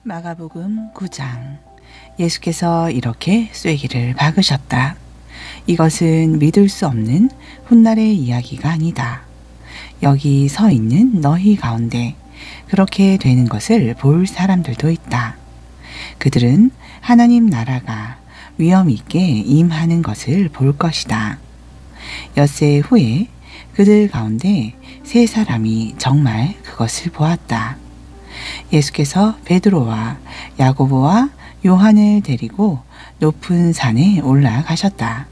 마가복음 9장. 예수께서 이렇게 쐐기를 박으셨다. 이것은 믿을 수 없는 훗날의 이야기가 아니다. 여기 서 있는 너희 가운데 그렇게 되는 것을 볼 사람들도 있다. 그들은 하나님 나라가 위엄 있게 임하는 것을 볼 것이다. 엿새 후에 그들 가운데 세 사람이 정말 그것을 보았다. 예수께서 베드로와 야고보와 요한을 데리고 높은 산에 올라가셨다.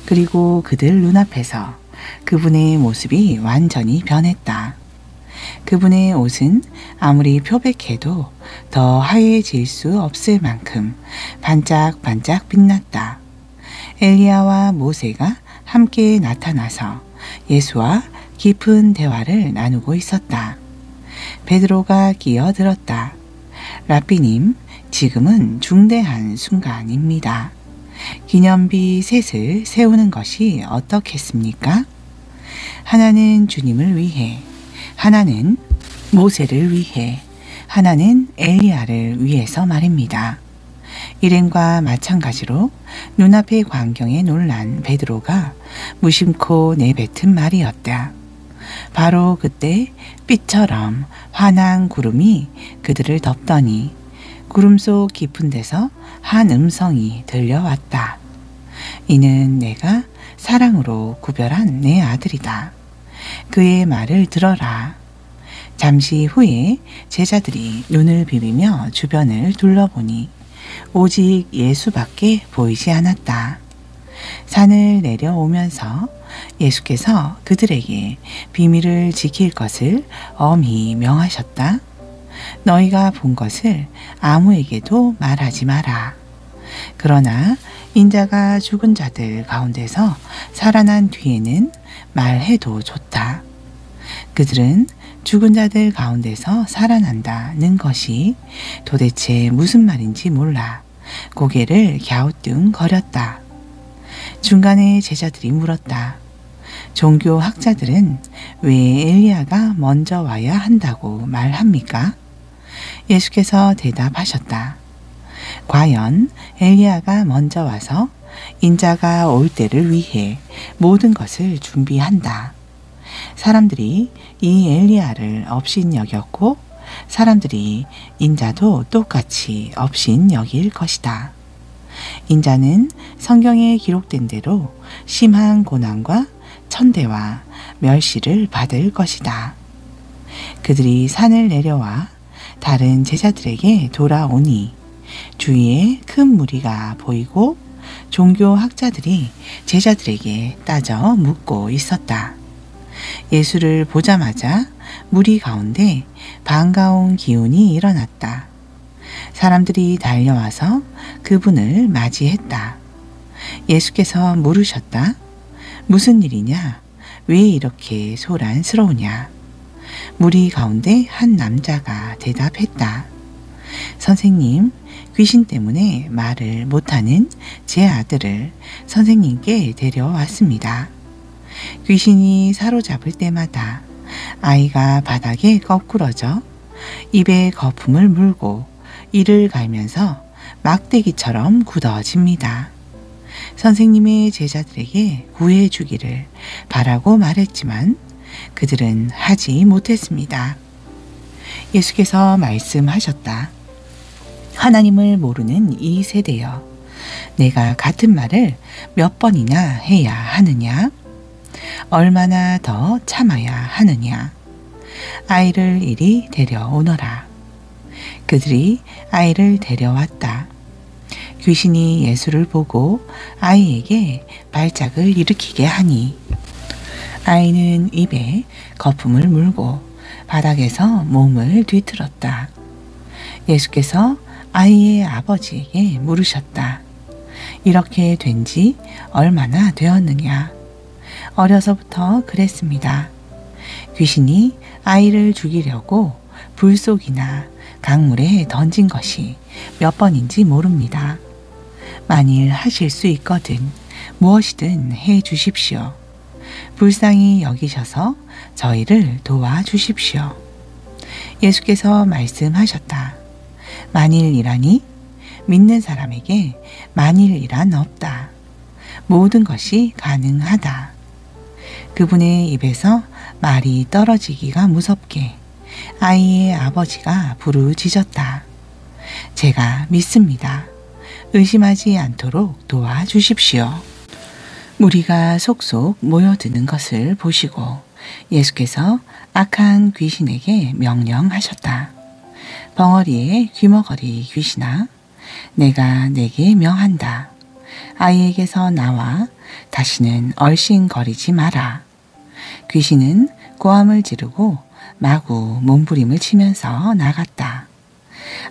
그리고 그들 눈앞에서 그분의 모습이 완전히 변했다. 그분의 옷은 아무리 표백해도 더 하얘질 수 없을 만큼 반짝반짝 빛났다. 엘리야와 모세가 함께 나타나서 예수와 깊은 대화를 나누고 있었다. 베드로가 끼어들었다. 랍비님, 지금은 중대한 순간입니다. 기념비 셋을 세우는 것이 어떻겠습니까? 하나는 주님을 위해, 하나는 모세를 위해, 하나는 엘리야를 위해서 말입니다. 일행과 마찬가지로 눈앞의 광경에 놀란 베드로가 무심코 내뱉은 말이었다. 바로 그때 빛처럼 환한 구름이 그들을 덮더니 구름 속 깊은 데서 한 음성이 들려왔다. 이는 내가 사랑으로 구별한 내 아들이다. 그의 말을 들어라. 잠시 후에 제자들이 눈을 비비며 주변을 둘러보니 오직 예수밖에 보이지 않았다. 산을 내려오면서 예수께서 그들에게 비밀을 지킬 것을 엄히 명하셨다. 너희가 본 것을 아무에게도 말하지 마라. 그러나 인자가 죽은 자들 가운데서 살아난 뒤에는 말해도 좋다. 그들은 죽은 자들 가운데서 살아난다는 것이 도대체 무슨 말인지 몰라 고개를 갸우뚱거렸다. 중간에 제자들이 물었다. 종교학자들은 왜 엘리야가 먼저 와야 한다고 말합니까? 예수께서 대답하셨다. 과연 엘리야가 먼저 와서 인자가 올 때를 위해 모든 것을 준비한다. 사람들이 이 엘리야를 업신여겼고 사람들이 인자도 똑같이 업신여길 것이다. 인자는 성경에 기록된 대로 심한 고난과 천대와 멸시를 받을 것이다. 그들이 산을 내려와 다른 제자들에게 돌아오니 주위에 큰 무리가 보이고 종교학자들이 제자들에게 따져 묻고 있었다. 예수를 보자마자 무리 가운데 반가운 기운이 일어났다. 사람들이 달려와서 그분을 맞이했다. 예수께서 물으셨다. 무슨 일이냐? 왜 이렇게 소란스러우냐? 무리 가운데 한 남자가 대답했다. 선생님, 귀신 때문에 말을 못하는 제 아들을 선생님께 데려왔습니다. 귀신이 사로잡을 때마다 아이가 바닥에 거꾸러져 입에 거품을 물고 이를 갈면서 막대기처럼 굳어집니다. 선생님의 제자들에게 구해주기를 바라고 말했지만 그들은 하지 못했습니다. 예수께서 말씀하셨다. 하나님을 모르는 이 세대여, 내가 같은 말을 몇 번이나 해야 하느냐? 얼마나 더 참아야 하느냐? 아이를 이리 데려오너라. 그들이 아이를 데려왔다. 귀신이 예수를 보고 아이에게 발작을 일으키게 하니 아이는 입에 거품을 물고 바닥에서 몸을 뒤틀었다. 예수께서 아이의 아버지에게 물으셨다. 이렇게 된 지 얼마나 되었느냐? 어려서부터 그랬습니다. 귀신이 아이를 죽이려고 불속이나 강물에 던진 것이 몇 번인지 모릅니다. 만일 하실 수 있거든 무엇이든 해 주십시오. 불쌍히 여기셔서 저희를 도와주십시오. 예수께서 말씀하셨다. 만일이라니 믿는 사람에게 만일이란 없다. 모든 것이 가능하다. 그분의 입에서 말이 떨어지기가 무섭게 아이의 아버지가 부르짖었다. 제가 믿습니다. 의심하지 않도록 도와주십시오. 무리가 속속 모여드는 것을 보시고 예수께서 악한 귀신에게 명령하셨다. 벙어리의 귀머거리 귀신아, 내가 내게 명한다. 아이에게서 나와 다시는 얼씬거리지 마라. 귀신은 고함을 지르고 마구 몸부림을 치면서 나갔다.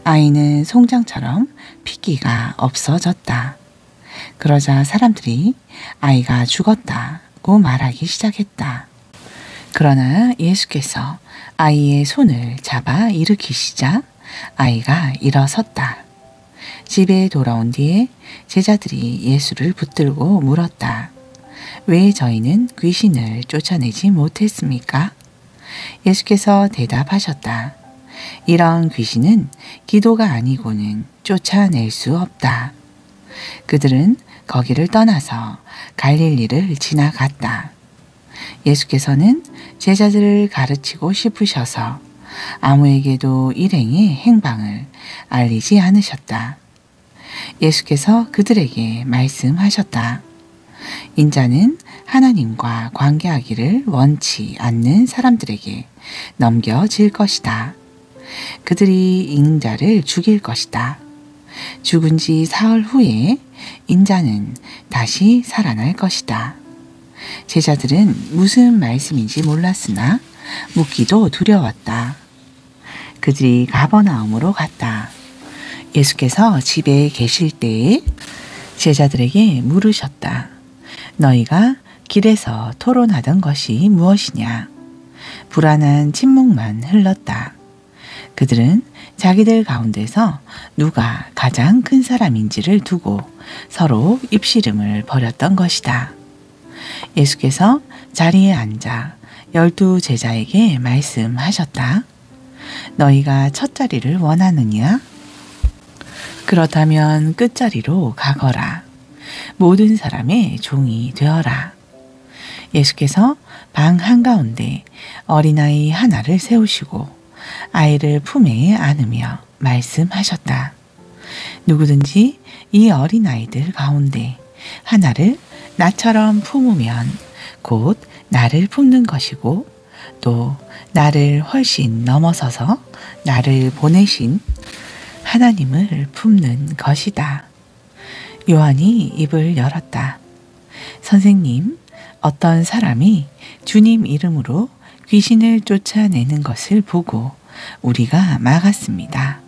아이는 송장처럼 핏기가 없어졌다. 그러자 사람들이 아이가 죽었다고 말하기 시작했다. 그러나 예수께서 아이의 손을 잡아 일으키시자 아이가 일어섰다. 집에 돌아온 뒤에 제자들이 예수를 붙들고 물었다. 왜 저희는 귀신을 쫓아내지 못했습니까? 예수께서 대답하셨다. 이런 귀신은 기도가 아니고는 쫓아낼 수 없다. 그들은 거기를 떠나서 갈릴리를 지나갔다. 예수께서는 제자들을 가르치고 싶으셔서 아무에게도 일행의 행방을 알리지 않으셨다. 예수께서 그들에게 말씀하셨다. 인자는 하나님과 관계하기를 원치 않는 사람들에게 넘겨질 것이다. 그들이 인자를 죽일 것이다. 죽은 지 사흘 후에 인자는 다시 살아날 것이다. 제자들은 무슨 말씀인지 몰랐으나 묻기도 두려웠다. 그들이 가버나움으로 갔다. 예수께서 집에 계실 때에 제자들에게 물으셨다. 너희가 길에서 토론하던 것이 무엇이냐? 불안한 침묵만 흘렀다. 그들은 자기들 가운데서 누가 가장 큰 사람인지를 두고 서로 입씨름을 벌였던 것이다. 예수께서 자리에 앉아 12 제자에게 말씀하셨다. 너희가 첫 자리를 원하느냐? 그렇다면 끝자리로 가거라. 모든 사람의 종이 되어라. 예수께서 방 한가운데 어린아이 하나를 세우시고 아이를 품에 안으며 말씀하셨다. 누구든지 이 어린아이들 가운데 하나를 나처럼 품으면 곧 나를 품는 것이고 또 나를 훨씬 넘어서서 나를 보내신 하나님을 품는 것이다. 요한이 입을 열었다. 선생님, 어떤 사람이 주님 이름으로 귀신을 쫓아내는 것을 보고 우리가 막았습니다.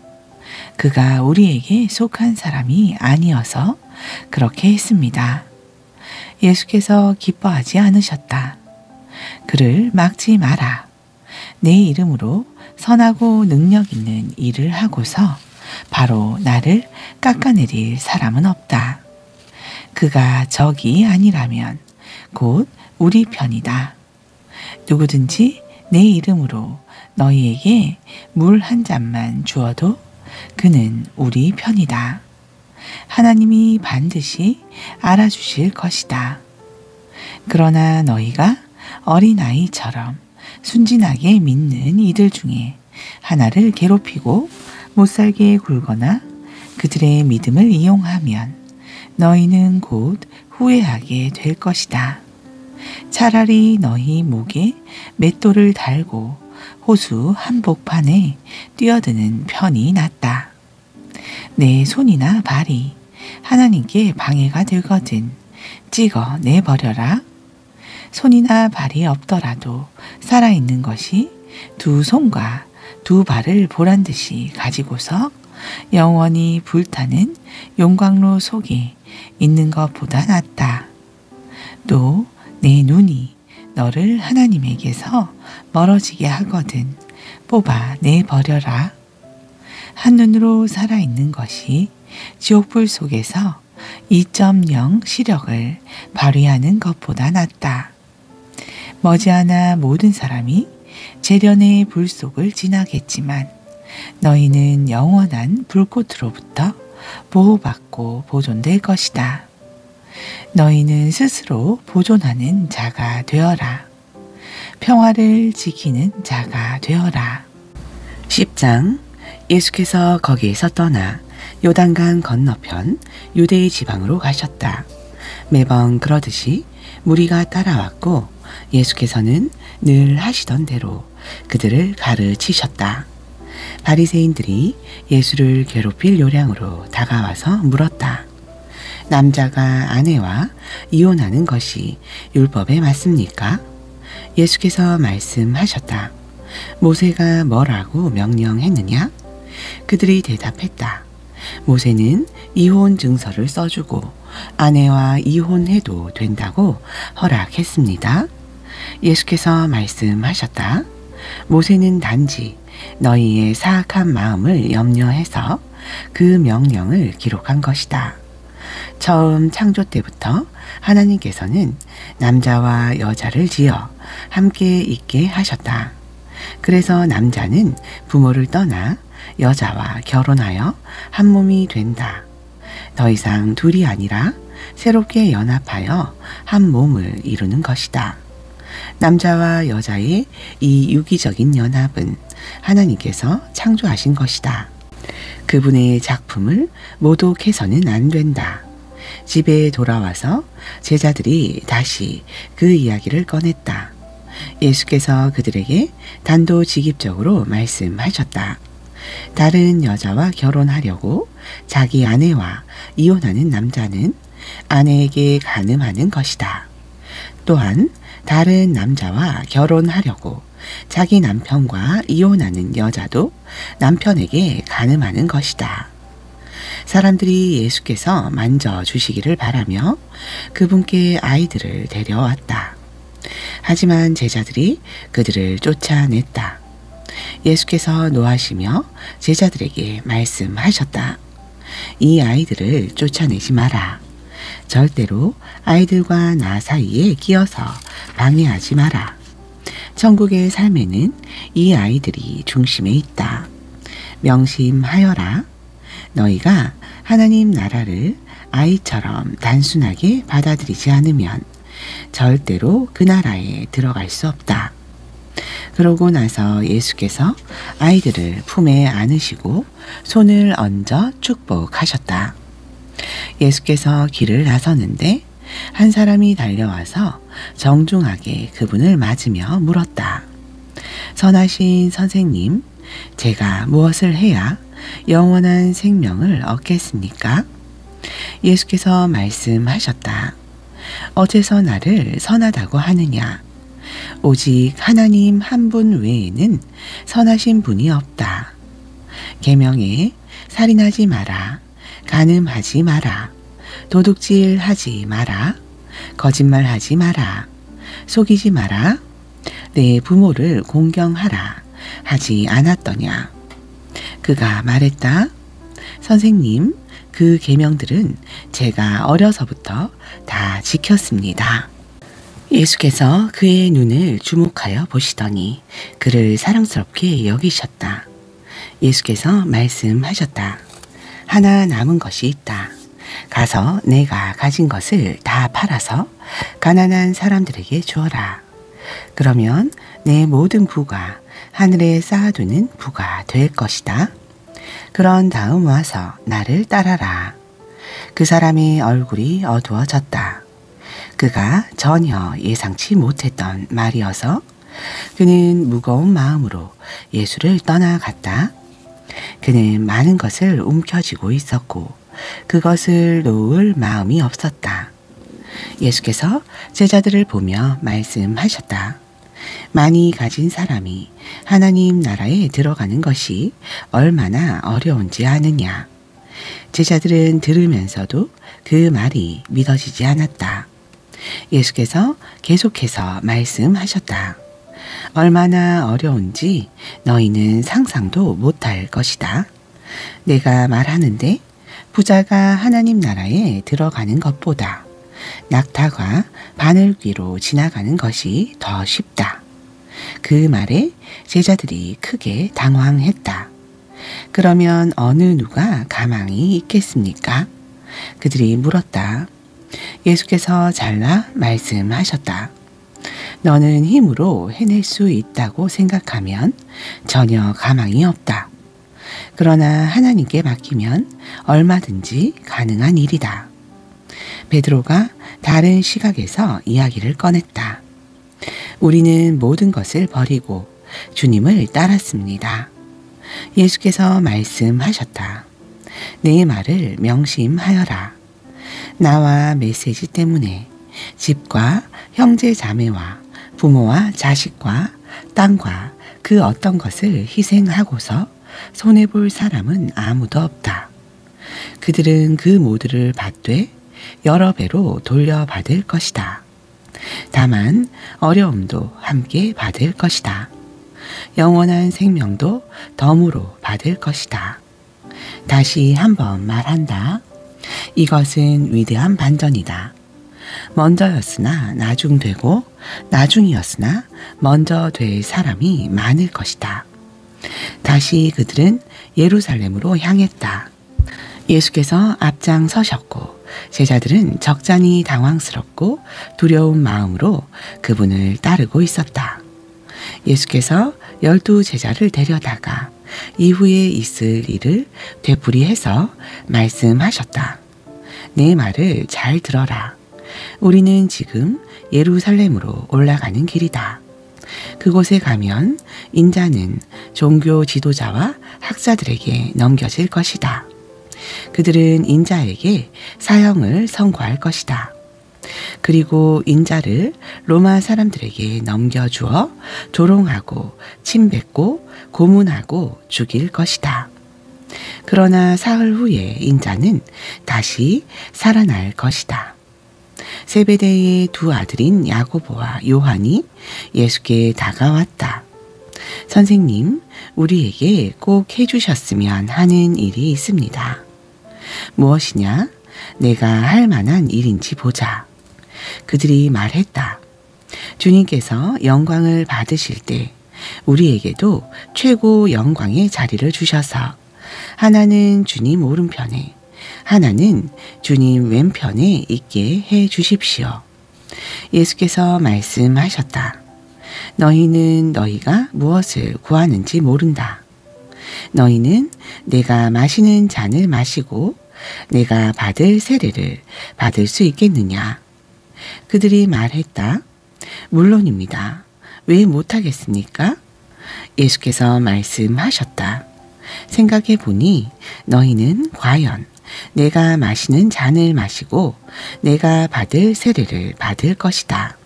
그가 우리에게 속한 사람이 아니어서 그렇게 했습니다. 예수께서 기뻐하지 않으셨다. 그를 막지 마라. 내 이름으로 선하고 능력 있는 일을 하고서 바로 나를 깎아내릴 사람은 없다. 그가 적이 아니라면 곧 우리 편이다. 누구든지 내 이름으로 너희에게 물 한 잔만 주어도 그는 우리 편이다. 하나님이 반드시 알아주실 것이다. 그러나 너희가 어린아이처럼 순진하게 믿는 이들 중에 하나를 괴롭히고 못살게 굴거나 그들의 믿음을 이용하면 너희는 곧 후회하게 될 것이다. 차라리 너희 목에 맷돌을 달고 호수 한복판에 뛰어드는 편이 낫다. 내 손이나 발이 하나님께 방해가 되거든 찍어 내버려라. 손이나 발이 없더라도 살아있는 것이 두 손과 두 발을 보란 듯이 가지고서 영원히 불타는 용광로 속에 있는 것보다 낫다. 또 내 눈이 너를 하나님에게서 멀어지게 하거든 뽑아 내버려라. 한눈으로 살아있는 것이 지옥불 속에서 2.0 시력을 발휘하는 것보다 낫다. 머지않아 모든 사람이 재련의 불 속을 지나겠지만 너희는 영원한 불꽃으로부터 보호받고 보존될 것이다. 너희는 스스로 보존하는 자가 되어라. 평화를 지키는 자가 되어라. 10장. 예수께서 거기에서 떠나 요단강 건너편 유대의 지방으로 가셨다. 매번 그러듯이 무리가 따라왔고 예수께서는 늘 하시던 대로 그들을 가르치셨다. 바리새인들이 예수를 괴롭힐 요량으로 다가와서 물었다. 남자가 아내와 이혼하는 것이 율법에 맞습니까? 예수께서 말씀하셨다. 모세가 뭐라고 명령했느냐? 그들이 대답했다. 모세는 이혼 증서를 써주고 아내와 이혼해도 된다고 허락했습니다. 예수께서 말씀하셨다. 모세는 단지 너희의 사악한 마음을 염려해서 그 명령을 기록한 것이다. 처음 창조 때부터 하나님께서는 남자와 여자를 지어 함께 있게 하셨다. 그래서 남자는 부모를 떠나 여자와 결혼하여 한 몸이 된다. 더 이상 둘이 아니라 새롭게 연합하여 한 몸을 이루는 것이다. 남자와 여자의 이 유기적인 연합은 하나님께서 창조하신 것이다. 그분의 작품을 모독해서는 안 된다. 집에 돌아와서 제자들이 다시 그 이야기를 꺼냈다. 예수께서 그들에게 단도직입적으로 말씀하셨다. 다른 여자와 결혼하려고 자기 아내와 이혼하는 남자는 아내에게 간음하는 것이다. 또한 다른 남자와 결혼하려고 자기 남편과 이혼하는 여자도 남편에게 간음하는 것이다. 사람들이 예수께서 만져주시기를 바라며 그분께 아이들을 데려왔다. 하지만 제자들이 그들을 쫓아냈다. 예수께서 노하시며 제자들에게 말씀하셨다. 이 아이들을 쫓아내지 마라. 절대로 아이들과 나 사이에 끼어서 방해하지 마라. 천국의 삶에는 이 아이들이 중심에 있다. 명심하여라. 너희가 하나님 나라를 아이처럼 단순하게 받아들이지 않으면 절대로 그 나라에 들어갈 수 없다. 그러고 나서 예수께서 아이들을 품에 안으시고 손을 얹어 축복하셨다. 예수께서 길을 나서는데 한 사람이 달려와서 정중하게 그분을 맞으며 물었다. 선하신 선생님, 제가 무엇을 해야 영원한 생명을 얻겠습니까? 예수께서 말씀하셨다. 어째서 나를 선하다고 하느냐? 오직 하나님 한 분 외에는 선하신 분이 없다. 계명에 살인하지 마라, 간음하지 마라, 도둑질하지 마라, 거짓말하지 마라, 속이지 마라, 내 부모를 공경하라 하지 않았더냐? 그가 말했다. 선생님, 그 계명들은 제가 어려서부터 다 지켰습니다. 예수께서 그의 눈을 주목하여 보시더니 그를 사랑스럽게 여기셨다. 예수께서 말씀하셨다. 하나 남은 것이 있다. 가서 내가 가진 것을 다 팔아서 가난한 사람들에게 주어라. 그러면 내 모든 부가 하늘에 쌓아두는 부가 될 것이다. 그런 다음 와서 나를 따라라. 그 사람의 얼굴이 어두워졌다. 그가 전혀 예상치 못했던 말이어서 그는 무거운 마음으로 예수를 떠나갔다. 그는 많은 것을 움켜쥐고 있었고 그것을 놓을 마음이 없었다. 예수께서 제자들을 보며 말씀하셨다. 많이 가진 사람이 하나님 나라에 들어가는 것이 얼마나 어려운지 아느냐. 제자들은 들으면서도 그 말이 믿어지지 않았다. 예수께서 계속해서 말씀하셨다. 얼마나 어려운지 너희는 상상도 못할 것이다. 내가 말하는데 부자가 하나님 나라에 들어가는 것보다 낙타가 바늘 위로 지나가는 것이 더 쉽다. 그 말에 제자들이 크게 당황했다. 그러면 어느 누가 가망이 있겠습니까? 그들이 물었다. 예수께서 잘라 말씀하셨다. 너는 힘으로 해낼 수 있다고 생각하면 전혀 가망이 없다. 그러나 하나님께 맡기면 얼마든지 가능한 일이다. 베드로가 다른 시각에서 이야기를 꺼냈다. 우리는 모든 것을 버리고 주님을 따랐습니다. 예수께서 말씀하셨다. 내 말을 명심하여라. 나와 메시지 때문에 집과 형제 자매와 부모와 자식과 땅과 그 어떤 것을 희생하고서 손해볼 사람은 아무도 없다. 그들은 그 모두를 받되 여러 배로 돌려받을 것이다. 다만 어려움도 함께 받을 것이다. 영원한 생명도 덤으로 받을 것이다. 다시 한번 말한다. 이것은 위대한 반전이다. 먼저였으나 나중되고 나중이었으나 먼저 될 사람이 많을 것이다. 다시 그들은 예루살렘으로 향했다. 예수께서 앞장서셨고 제자들은 적잖이 당황스럽고 두려운 마음으로 그분을 따르고 있었다. 예수께서 12 제자를 데려다가 이후에 있을 일을 되풀이해서 말씀하셨다. 내 말을 잘 들어라. 우리는 지금 예루살렘으로 올라가는 길이다. 그곳에 가면 인자는 종교 지도자와 학자들에게 넘겨질 것이다. 그들은 인자에게 사형을 선고할 것이다. 그리고 인자를 로마 사람들에게 넘겨주어 조롱하고 침뱉고 고문하고 죽일 것이다. 그러나 사흘 후에 인자는 다시 살아날 것이다. 세베대의 2 아들인 야고보와 요한이 예수께 다가왔다. 선생님, 우리에게 꼭 해주셨으면 하는 일이 있습니다. 무엇이냐? 내가 할 만한 일인지 보자. 그들이 말했다. 주님께서 영광을 받으실 때 우리에게도 최고 영광의 자리를 주셔서 하나는 주님 오른편에 하나는 주님 왼편에 있게 해 주십시오. 예수께서 말씀하셨다. 너희는 너희가 무엇을 구하는지 모른다. 너희는 내가 마시는 잔을 마시고 내가 받을 세례를 받을 수 있겠느냐? 그들이 말했다. 물론입니다. 왜 못하겠습니까? 예수께서 말씀하셨다. 생각해 보니 너희는 과연 내가 마시는 잔을 마시고 내가 받을 세례를 받을 것이다.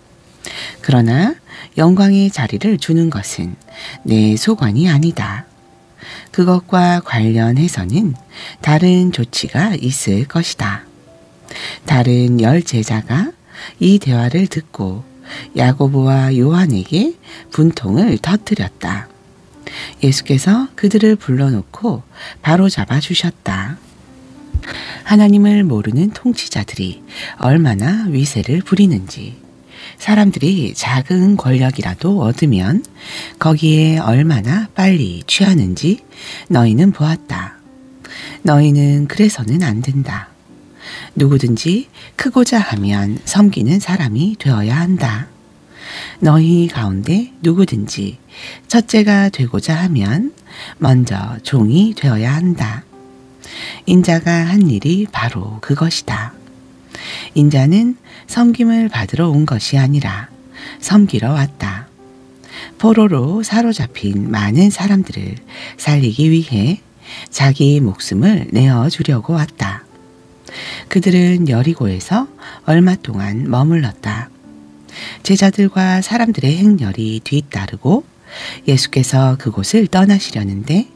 그러나 영광의 자리를 주는 것은 내 소관이 아니다. 그것과 관련해서는 다른 조치가 있을 것이다. 다른 10 제자가 이 대화를 듣고 야고보와 요한에게 분통을 터뜨렸다. 예수께서 그들을 불러놓고 바로잡아 주셨다. 하나님을 모르는 통치자들이 얼마나 위세를 부리는지, 사람들이 작은 권력이라도 얻으면 거기에 얼마나 빨리 취하는지 너희는 보았다. 너희는 그래서는 안 된다. 누구든지 크고자 하면 섬기는 사람이 되어야 한다. 너희 가운데 누구든지 첫째가 되고자 하면 먼저 종이 되어야 한다. 인자가 한 일이 바로 그것이다. 인자는 섬김을 받으러 온 것이 아니라 섬기러 왔다. 포로로 사로잡힌 많은 사람들을 살리기 위해 자기 목숨을 내어주려고 왔다. 그들은 여리고에서 얼마 동안 머물렀다. 제자들과 사람들의 행렬이 뒤따르고 예수께서 그곳을 떠나시려는데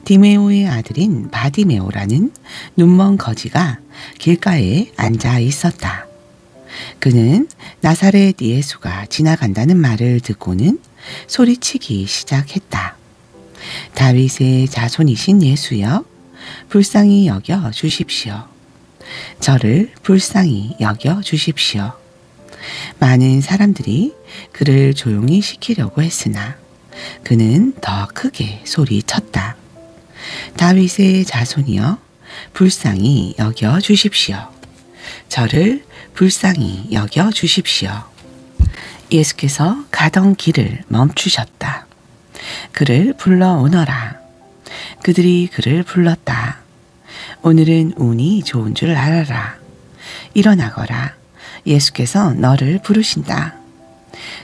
디메오의 아들인 바디메오라는 눈먼 거지가 길가에 앉아 있었다. 그는 나사렛 예수가 지나간다는 말을 듣고는 소리치기 시작했다. 다윗의 자손이신 예수여, 불쌍히 여겨 주십시오. 저를 불쌍히 여겨 주십시오. 많은 사람들이 그를 조용히 시키려고 했으나 그는 더 크게 소리쳤다. 다윗의 자손이여 불쌍히 여겨 주십시오. 저를 불쌍히 여겨 주십시오. 예수께서 가던 길을 멈추셨다. 그를 불러오너라. 그들이 그를 불렀다. 오늘은 운이 좋은 줄 알아라. 일어나거라. 예수께서 너를 부르신다.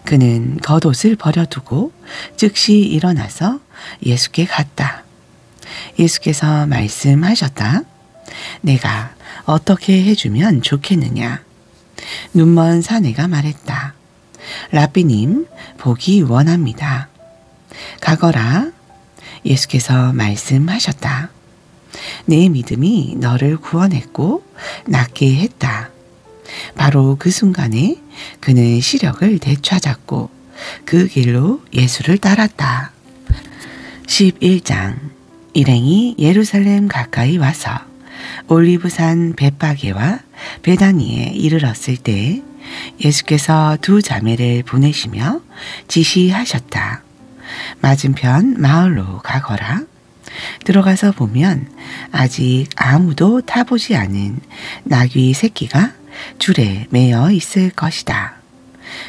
그는 겉옷을 버려두고 즉시 일어나서 예수께 갔다. 예수께서 말씀하셨다. 내가 어떻게 해주면 좋겠느냐? 눈먼 사내가 말했다. 라삐님, 보기 원합니다. 가거라. 예수께서 말씀하셨다. 내 믿음이 너를 구원했고 낫게 했다. 바로 그 순간에 그는 시력을 되찾았고 그 길로 예수를 따랐다. 11장. 일행이 예루살렘 가까이 와서 올리브산 벳바게와 베다니에 이르렀을 때 예수께서 두 자매를 보내시며 지시하셨다. 맞은편 마을로 가거라. 들어가서 보면 아직 아무도 타보지 않은 나귀 새끼가 줄에 매여 있을 것이다.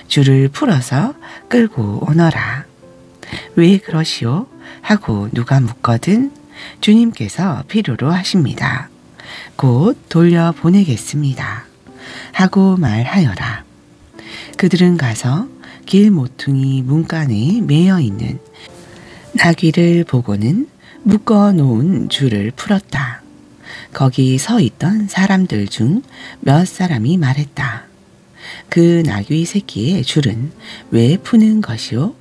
줄을 풀어서 끌고 오너라. 왜 그러시오? 하고 누가 묻거든 주님께서 필요로 하십니다. 곧 돌려보내겠습니다. 하고 말하여라. 그들은 가서 길 모퉁이 문간에 매여 있는 나귀를 보고는 묶어 놓은 줄을 풀었다. 거기 서 있던 사람들 중 몇 사람이 말했다. 그 나귀 새끼의 줄은 왜 푸는 것이오?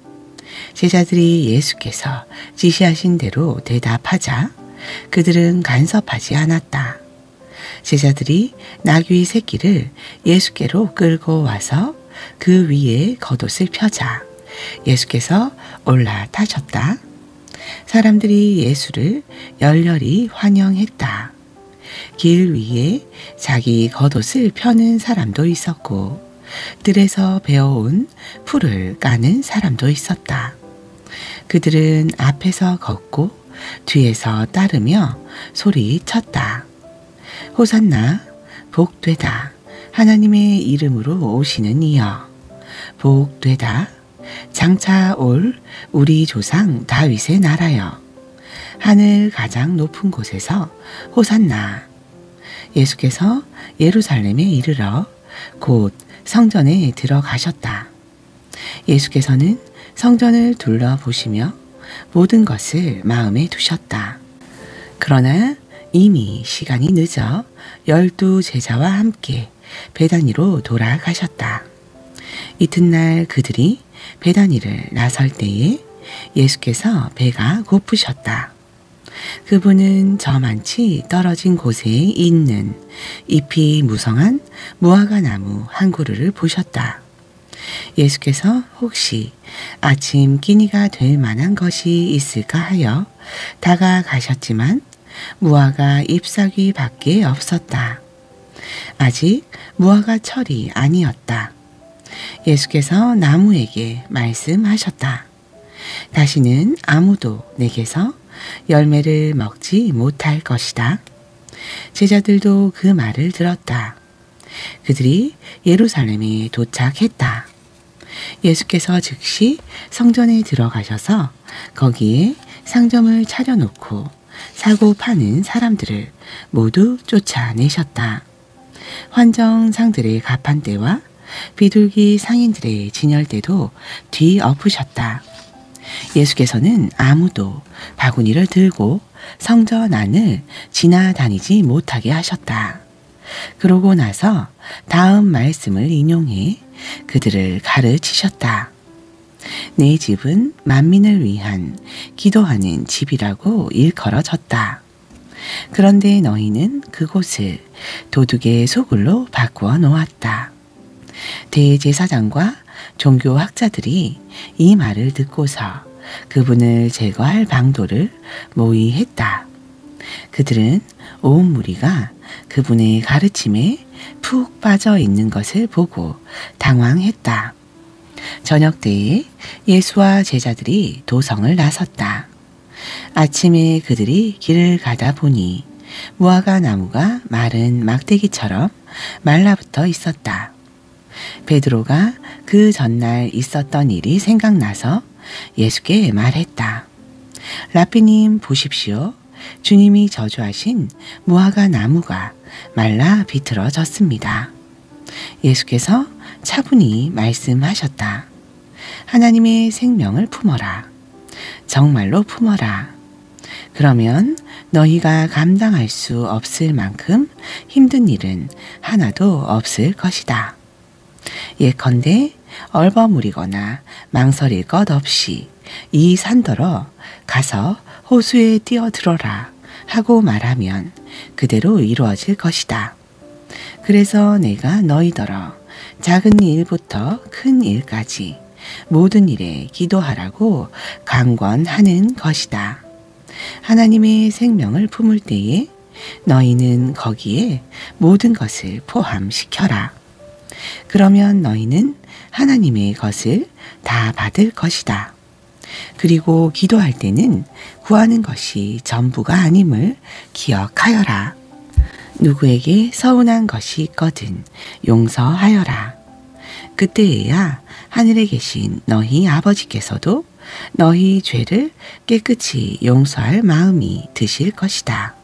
제자들이 예수께서 지시하신 대로 대답하자 그들은 간섭하지 않았다. 제자들이 나귀 새끼를 예수께로 끌고 와서 그 위에 겉옷을 펴자 예수께서 올라타셨다. 사람들이 예수를 열렬히 환영했다. 길 위에 자기 겉옷을 펴는 사람도 있었고 들에서 베어온 풀을 까는 사람도 있었다. 그들은 앞에서 걷고 뒤에서 따르며 소리쳤다. 호산나 복되다. 하나님의 이름으로 오시는 이여. 복되다. 장차 올 우리 조상 다윗의 나라여. 하늘 가장 높은 곳에서 호산나. 예수께서 예루살렘에 이르러 곧 성전에 들어가셨다. 예수께서는 성전을 둘러보시며 모든 것을 마음에 두셨다. 그러나 이미 시간이 늦어 12 제자와 함께 베다니로 돌아가셨다. 이튿날 그들이 베다니를 나설 때에 예수께서 배가 고프셨다. 그분은 저만치 떨어진 곳에 있는 잎이 무성한 무화과 나무 한 그루를 보셨다. 예수께서 혹시 아침 끼니가 될 만한 것이 있을까 하여 다가가셨지만 무화과 잎사귀 밖에 없었다. 아직 무화과 철이 아니었다. 예수께서 나무에게 말씀하셨다. 다시는 아무도 내게서 열매를 먹지 못할 것이다. 제자들도 그 말을 들었다. 그들이 예루살렘에 도착했다. 예수께서 즉시 성전에 들어가셔서 거기에 상점을 차려놓고 사고 파는 사람들을 모두 쫓아내셨다. 환정상들의 가판대와 비둘기 상인들의 진열대도 뒤엎으셨다. 예수께서는 아무도 바구니를 들고 성전 안을 지나다니지 못하게 하셨다. 그러고 나서 다음 말씀을 인용해 그들을 가르치셨다. 내 집은 만민을 위한 기도하는 집이라고 일컬어졌다. 그런데 너희는 그곳을 도둑의 소굴로 바꾸어 놓았다. 대제사장과 종교학자들이 이 말을 듣고서 그분을 제거할 방도를 모의했다. 그들은 온 무리가 그분의 가르침에 푹 빠져 있는 것을 보고 당황했다. 저녁 때에 예수와 제자들이 도성을 나섰다. 아침에 그들이 길을 가다 보니 무화과 나무가 마른 막대기처럼 말라붙어 있었다. 베드로가 그 전날 있었던 일이 생각나서 예수께 말했다. 라삐님 보십시오. 주님이 저주하신 무화과 나무가 말라 비틀어졌습니다. 예수께서 차분히 말씀하셨다. 하나님의 생명을 품어라. 정말로 품어라. 그러면 너희가 감당할 수 없을 만큼 힘든 일은 하나도 없을 것이다. 예컨대 얼버무리거나 망설일 것 없이 이 산더러 가서 호수에 뛰어들어라 하고 말하면 그대로 이루어질 것이다. 그래서 내가 너희더러 작은 일부터 큰 일까지 모든 일에 기도하라고 강권하는 것이다. 하나님의 생명을 품을 때에 너희는 거기에 모든 것을 포함시켜라. 그러면 너희는 하나님의 것을 다 받을 것이다. 그리고 기도할 때는 구하는 것이 전부가 아님을 기억하여라. 누구에게 서운한 것이 있거든 용서하여라. 그때에야 하늘에 계신 너희 아버지께서도 너희 죄를 깨끗이 용서할 마음이 드실 것이다.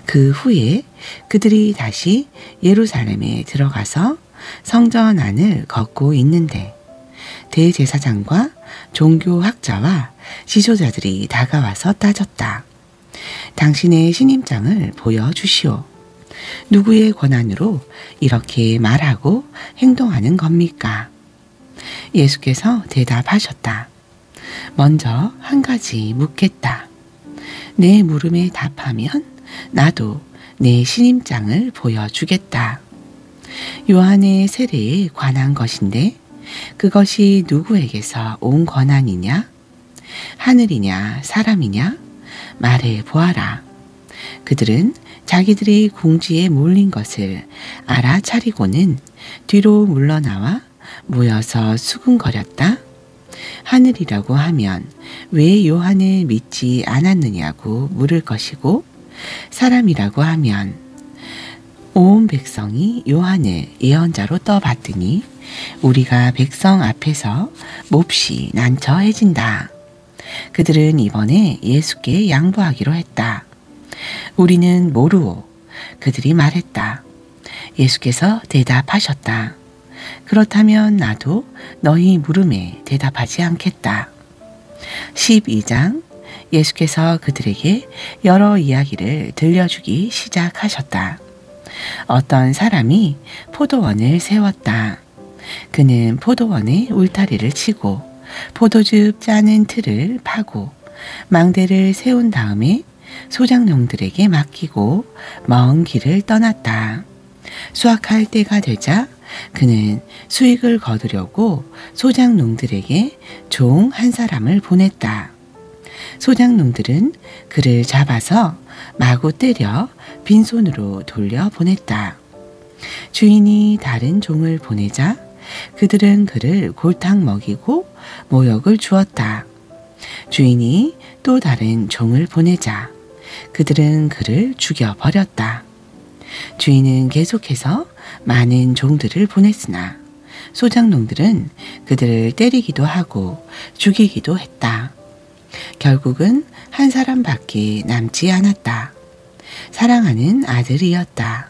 그 후에 그들이 다시 예루살렘에 들어가서 성전 안을 걷고 있는데 대제사장과 종교학자와 지도자들이 다가와서 따졌다. 당신의 신임장을 보여주시오. 누구의 권한으로 이렇게 말하고 행동하는 겁니까? 예수께서 대답하셨다. 먼저 한 가지 묻겠다. 내 물음에 답하면 나도 내 신임장을 보여주겠다. 요한의 세례에 관한 것인데 그것이 누구에게서 온 권한이냐? 하늘이냐 사람이냐? 말해 보아라. 그들은 자기들이 궁지에 몰린 것을 알아차리고는 뒤로 물러나와 모여서 수군거렸다. 하늘이라고 하면 왜 요한을 믿지 않았느냐고 물을 것이고 사람이라고 하면 온 백성이 요한을 예언자로 떠받드니 우리가 백성 앞에서 몹시 난처해진다. 그들은 이번에 예수께 양보하기로 했다. 우리는 모르오. 그들이 말했다. 예수께서 대답하셨다. 그렇다면 나도 너희 물음에 대답하지 않겠다. 12장 예수께서 그들에게 여러 이야기를 들려주기 시작하셨다. 어떤 사람이 포도원을 세웠다. 그는 포도원에 울타리를 치고 포도즙 짜는 틀을 파고 망대를 세운 다음에 소작농들에게 맡기고 먼 길을 떠났다. 수확할 때가 되자 그는 수익을 거두려고 소작농들에게 종 한 사람을 보냈다. 소작농들은 그를 잡아서 마구 때려 빈손으로 돌려 보냈다. 주인이 다른 종을 보내자 그들은 그를 골탕 먹이고 모욕을 주었다. 주인이 또 다른 종을 보내자 그들은 그를 죽여버렸다. 주인은 계속해서 많은 종들을 보냈으나 소작농들은 그들을 때리기도 하고 죽이기도 했다. 결국은 한 사람밖에 남지 않았다. 사랑하는 아들이었다.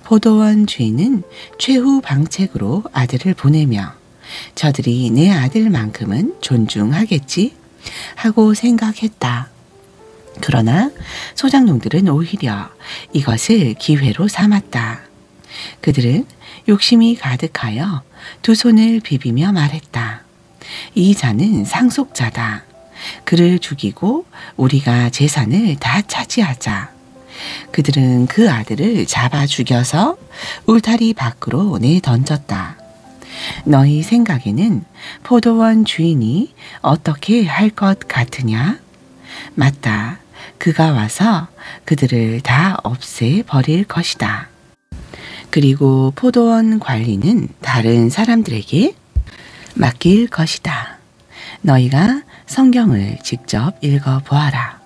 포도원 주인은 최후 방책으로 아들을 보내며 저들이 내 아들만큼은 존중하겠지 하고 생각했다. 그러나 소작농들은 오히려 이것을 기회로 삼았다. 그들은 욕심이 가득하여 두 손을 비비며 말했다. 이 자는 상속자다. 그를 죽이고 우리가 재산을 다 차지하자. 그들은 그 아들을 잡아 죽여서 울타리 밖으로 내던졌다. 너희 생각에는 포도원 주인이 어떻게 할 것 같으냐? 맞다. 그가 와서 그들을 다 없애버릴 것이다. 그리고 포도원 관리는 다른 사람들에게 맡길 것이다. 너희가 성경을 직접 읽어보아라.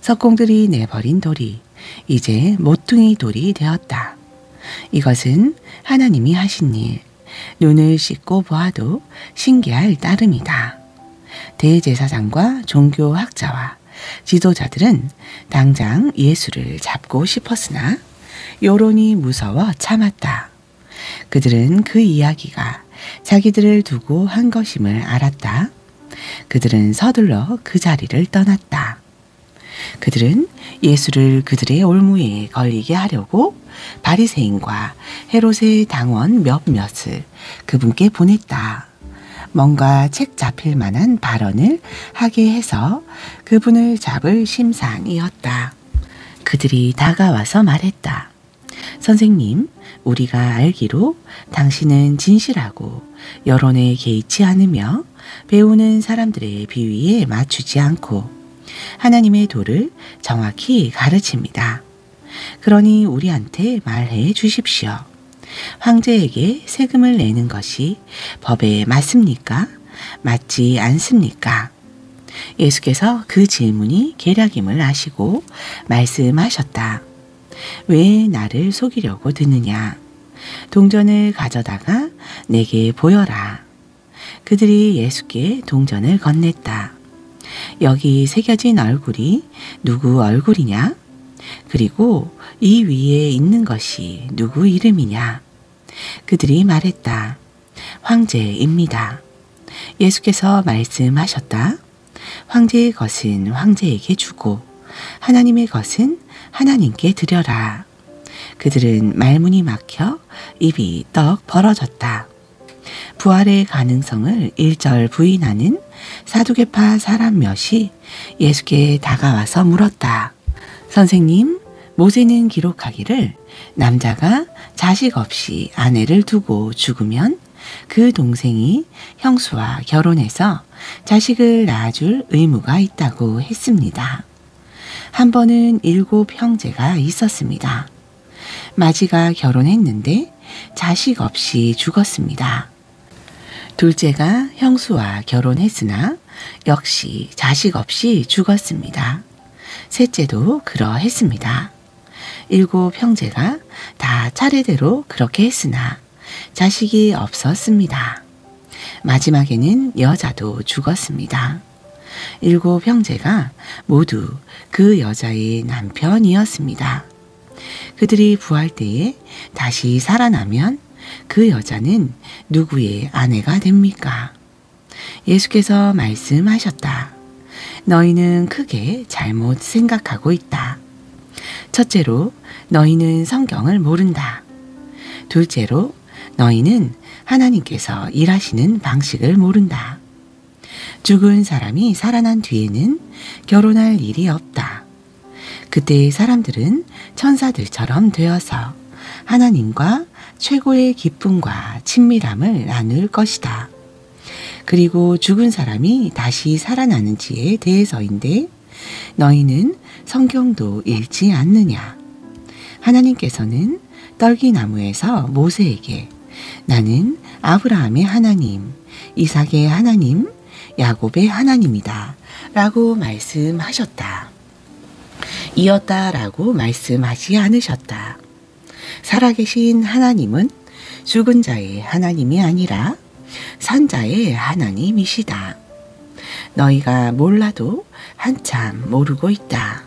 석공들이 내버린 돌이 이제 모퉁이 돌이 되었다. 이것은 하나님이 하신 일, 눈을 씻고 보아도 신기할 따름이다. 대제사장과 종교학자와 지도자들은 당장 예수를 잡고 싶었으나 여론이 무서워 참았다. 그들은 그 이야기가 자기들을 두고 한 것임을 알았다. 그들은 서둘러 그 자리를 떠났다. 그들은 예수를 그들의 올무에 걸리게 하려고 바리새인과 헤롯의 당원 몇몇을 그분께 보냈다. 뭔가 책 잡힐 만한 발언을 하게 해서 그분을 잡을 심산이었다. 그들이 다가와서 말했다. 선생님, 우리가 알기로 당신은 진실하고 여론에 개의치 않으며 배우는 사람들의 비위에 맞추지 않고 하나님의 도를 정확히 가르칩니다. 그러니 우리한테 말해 주십시오. 황제에게 세금을 내는 것이 법에 맞습니까? 맞지 않습니까? 예수께서 그 질문이 계략임을 아시고 말씀하셨다. 왜 나를 속이려고 드느냐? 동전을 가져다가 내게 보여라. 그들이 예수께 동전을 건넸다. 여기 새겨진 얼굴이 누구 얼굴이냐? 그리고 이 위에 있는 것이 누구 이름이냐? 그들이 말했다. 황제입니다. 예수께서 말씀하셨다. 황제의 것은 황제에게 주고 하나님의 것은 하나님께 드려라. 그들은 말문이 막혀 입이 떡 벌어졌다. 부활의 가능성을 일절 부인하는 사두개파 사람 몇이 예수께 다가와서 물었다. 선생님, 모세는 기록하기를 남자가 자식 없이 아내를 두고 죽으면 그 동생이 형수와 결혼해서 자식을 낳아줄 의무가 있다고 했습니다. 한 번은 7 형제가 있었습니다. 마지가 결혼했는데 자식 없이 죽었습니다. 둘째가 형수와 결혼했으나 역시 자식 없이 죽었습니다. 셋째도 그러했습니다. 7 형제가 다 차례대로 그렇게 했으나 자식이 없었습니다. 마지막에는 여자도 죽었습니다. 7 형제가 모두 그 여자의 남편이었습니다. 그들이 부활 때에 다시 살아나면 그 여자는 누구의 아내가 됩니까? 예수께서 말씀하셨다. 너희는 크게 잘못 생각하고 있다. 첫째로, 너희는 성경을 모른다. 둘째로, 너희는 하나님께서 일하시는 방식을 모른다. 죽은 사람이 살아난 뒤에는 결혼할 일이 없다. 그때의 사람들은 천사들처럼 되어서 하나님과 최고의 기쁨과 친밀함을 나눌 것이다. 그리고 죽은 사람이 다시 살아나는지에 대해서인데 너희는 성경도 읽지 않느냐? 하나님께서는 떨기나무에서 모세에게 나는 아브라함의 하나님, 이삭의 하나님, 야곱의 하나님이다 라고 말씀하셨다. 이었다라고 말씀하지 않으셨다. 살아계신 하나님은 죽은 자의 하나님이 아니라 산 자의 하나님이시다. 너희가 몰라도 한참 모르고 있다.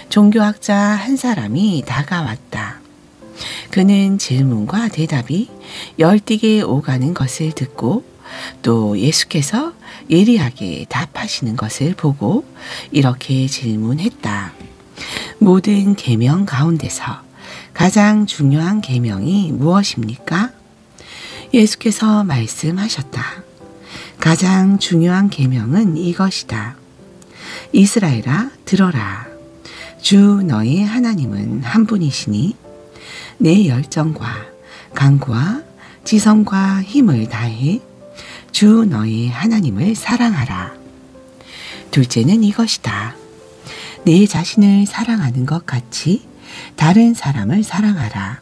종교학자 한 사람이 다가왔다. 그는 질문과 대답이 열띠게 오가는 것을 듣고 또 예수께서 예리하게 답하시는 것을 보고 이렇게 질문했다. 모든 계명 가운데서 가장 중요한 계명이 무엇입니까? 예수께서 말씀하셨다. 가장 중요한 계명은 이것이다. 이스라엘아, 들어라. 주 너의 하나님은 한 분이시니 내 열정과 간구와 지성과 힘을 다해 주 너의 하나님을 사랑하라. 둘째는 이것이다. 내 자신을 사랑하는 것 같이 다른 사람을 사랑하라.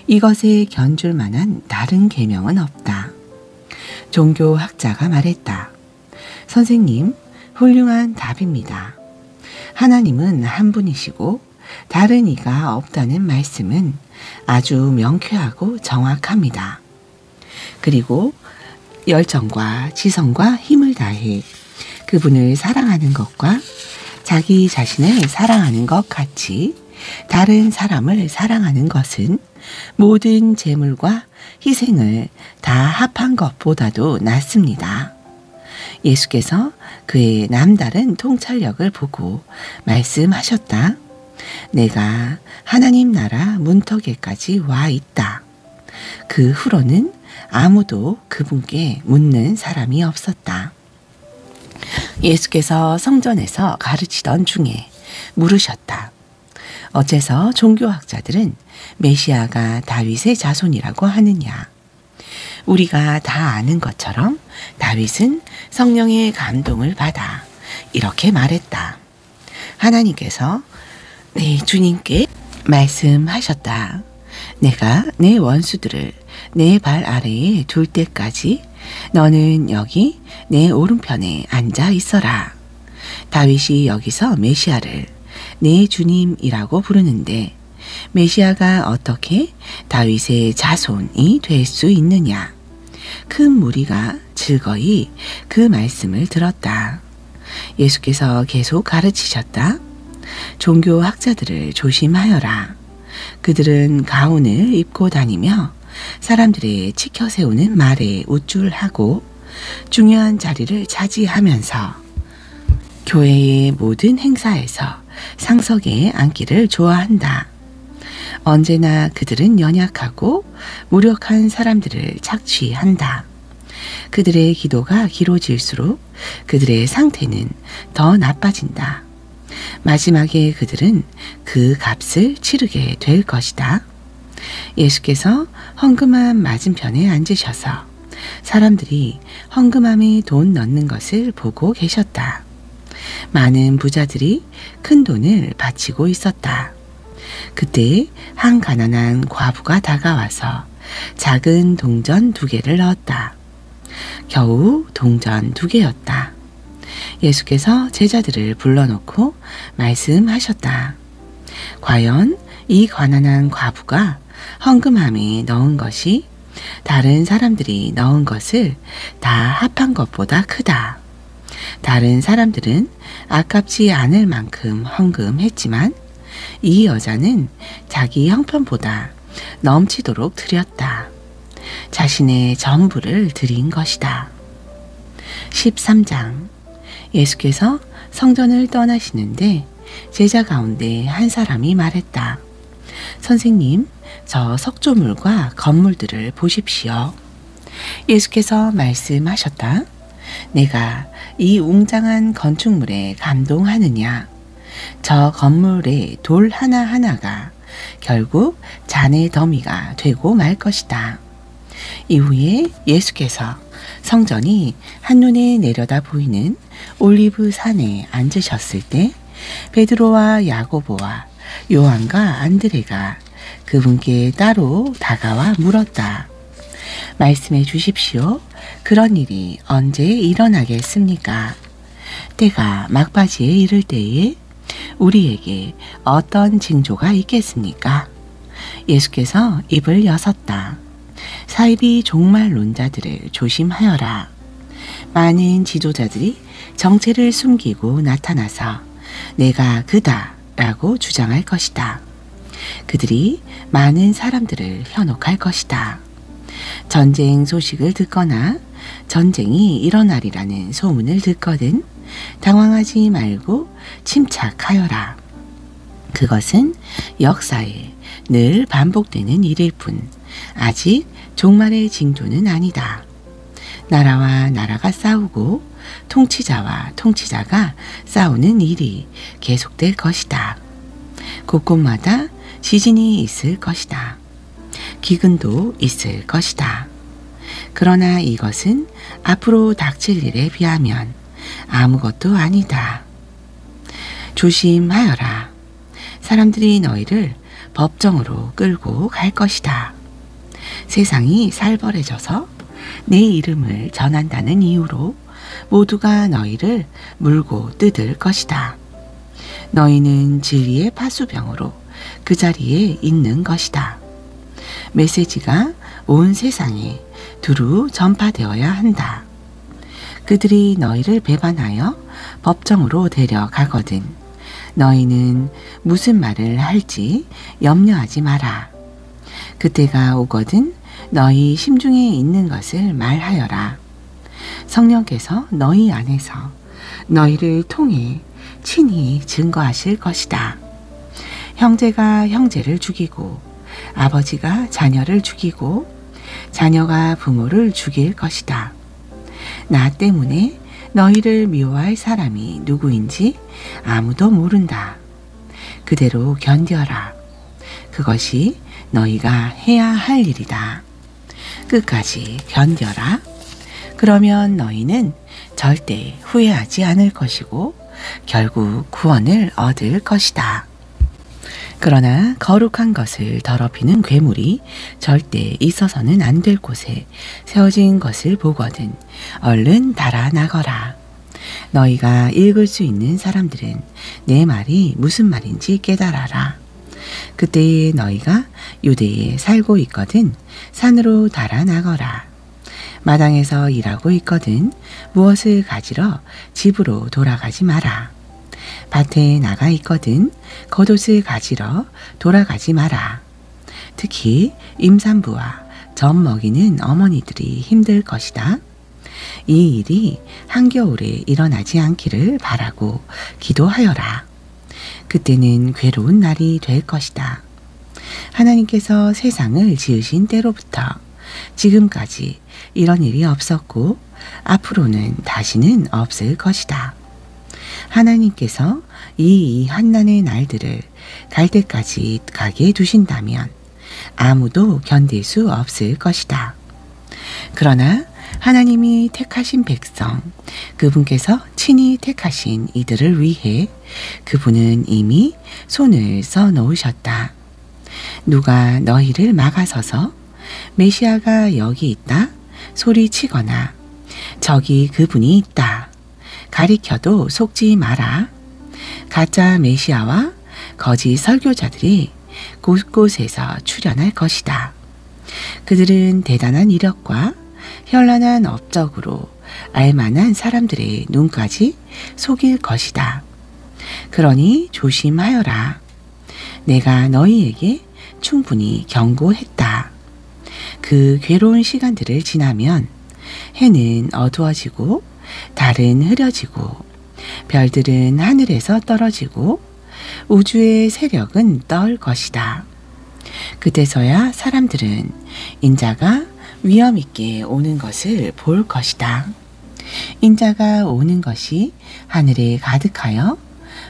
이것에 견줄 만한 다른 계명은 없다. 종교학자가 말했다. 선생님, 훌륭한 답입니다. 하나님은 한 분이시고 다른 이가 없다는 말씀은 아주 명쾌하고 정확합니다. 그리고 열정과 지성과 힘을 다해 그분을 사랑하는 것과 자기 자신을 사랑하는 것 같이 다른 사람을 사랑하는 것은 모든 재물과 희생을 다 합한 것보다도 낫습니다. 예수께서 그의 남다른 통찰력을 보고 말씀하셨다. 내가 하나님 나라 문턱에까지 와 있다. 그 후로는 아무도 그분께 묻는 사람이 없었다. 예수께서 성전에서 가르치던 중에 물으셨다. 어째서 종교학자들은 메시아가 다윗의 자손이라고 하느냐? 우리가 다 아는 것처럼 다윗은 성령의 감동을 받아 이렇게 말했다. 하나님께서 내 주님께 말씀하셨다. 내가 내 원수들을 내 발 아래에 둘 때까지 너는 여기 내 오른편에 앉아 있어라. 다윗이 여기서 메시아를 내 주님이라고 부르는데 메시아가 어떻게 다윗의 자손이 될 수 있느냐? 큰 무리가 즐거이 그 말씀을 들었다. 예수께서 계속 가르치셨다. 종교학자들을 조심하여라. 그들은 가운을 입고 다니며 사람들의 치켜 세우는 말에 우쭐하고 중요한 자리를 차지하면서 교회의 모든 행사에서 상석에 앉기를 좋아한다. 언제나 그들은 연약하고 무력한 사람들을 착취한다. 그들의 기도가 길어질수록 그들의 상태는 더 나빠진다. 마지막에 그들은 그 값을 치르게 될 것이다. 예수께서 헌금함 맞은편에 앉으셔서 사람들이 헌금함에 돈 넣는 것을 보고 계셨다. 많은 부자들이 큰 돈을 바치고 있었다. 그때 한 가난한 과부가 다가와서 작은 동전 2개를 넣었다. 겨우 동전 2개였다. 예수께서 제자들을 불러놓고 말씀하셨다. 과연 이 가난한 과부가 헌금함에 넣은 것이 다른 사람들이 넣은 것을 다 합한 것보다 크다. 다른 사람들은 아깝지 않을 만큼 헌금했지만 이 여자는 자기 형편보다 넘치도록 드렸다. 자신의 전부를 드린 것이다. 13장. 예수께서 성전을 떠나시는데 제자 가운데 한 사람이 말했다. 선생님, 저 석조물과 건물들을 보십시오. 예수께서 말씀하셨다. 내가 이 웅장한 건축물에 감동하느냐? 저 건물의 돌 하나하나가 결국 잔의 더미가 되고 말 것이다. 이후에 예수께서 성전이 한눈에 내려다 보이는 올리브 산에 앉으셨을 때 베드로와 야고보와 요한과 안드레가 그분께 따로 다가와 물었다. 말씀해 주십시오. 그런 일이 언제 일어나겠습니까? 때가 막바지에 이를 때에 우리에게 어떤 징조가 있겠습니까? 예수께서 입을 여섰다. 사이비 종말론자들을 조심하여라. 많은 지도자들이 정체를 숨기고 나타나서 내가 그다 라고 주장할 것이다. 그들이 많은 사람들을 현혹할 것이다. 전쟁 소식을 듣거나 전쟁이 일어나리라는 소문을 듣거든 당황하지 말고 침착하여라. 그것은 역사에 늘 반복되는 일일 뿐 아직 종말의 징조는 아니다. 나라와 나라가 싸우고 통치자와 통치자가 싸우는 일이 계속될 것이다. 곳곳마다 지진이 있을 것이다. 기근도 있을 것이다. 그러나 이것은 앞으로 닥칠 일에 비하면 아무것도 아니다. 조심하여라. 사람들이 너희를 법정으로 끌고 갈 것이다. 세상이 살벌해져서 내 이름을 전한다는 이유로 모두가 너희를 물고 뜯을 것이다. 너희는 진리의 파수병으로 그 자리에 있는 것이다. 메시지가 온 세상에 두루 전파되어야 한다. 그들이 너희를 배반하여 법정으로 데려가거든 너희는 무슨 말을 할지 염려하지 마라. 그때가 오거든 너희 심중에 있는 것을 말하여라. 성령께서 너희 안에서 너희를 통해 친히 증거하실 것이다. 형제가 형제를 죽이고 아버지가 자녀를 죽이고 자녀가 부모를 죽일 것이다. 나 때문에 너희를 미워할 사람이 누구인지 아무도 모른다. 그대로 견뎌라. 그것이 너희가 해야 할 일이다. 끝까지 견뎌라. 그러면 너희는 절대 후회하지 않을 것이고 결국 구원을 얻을 것이다. 그러나 거룩한 것을 더럽히는 괴물이 절대 있어서는 안 될 곳에 세워진 것을 보거든 얼른 달아나거라. 너희가 읽을 수 있는 사람들은 내 말이 무슨 말인지 깨달아라. 그때에 너희가 유대에 살고 있거든 산으로 달아나거라. 마당에서 일하고 있거든 무엇을 가지러 집으로 돌아가지 마라. 밭에 나가 있거든 겉옷을 가지러 돌아가지 마라. 특히 임산부와 젖 먹이는 어머니들이 힘들 것이다. 이 일이 한겨울에 일어나지 않기를 바라고 기도하여라. 그때는 괴로운 날이 될 것이다. 하나님께서 세상을 지으신 때로부터 지금까지 이런 일이 없었고 앞으로는 다시는 없을 것이다. 하나님께서 이 환난의 날들을 갈 때까지 가게 두신다면 아무도 견딜 수 없을 것이다. 그러나 하나님이 택하신 백성, 그분께서 친히 택하신 이들을 위해 그분은 이미 손을 써 놓으셨다. 누가 너희를 막아서서 메시아가 여기 있다 소리치거나 저기 그분이 있다 가리켜도 속지 마라. 가짜 메시아와 거짓 설교자들이 곳곳에서 출현할 것이다. 그들은 대단한 이력과 현란한 업적으로 알만한 사람들의 눈까지 속일 것이다. 그러니 조심하여라. 내가 너희에게 충분히 경고했다. 그 괴로운 시간들을 지나면 해는 어두워지고 달은 흐려지고 별들은 하늘에서 떨어지고 우주의 세력은 떨 것이다. 그때서야 사람들은 인자가 위엄 있게 오는 것을 볼 것이다. 인자가 오는 것이 하늘에 가득하여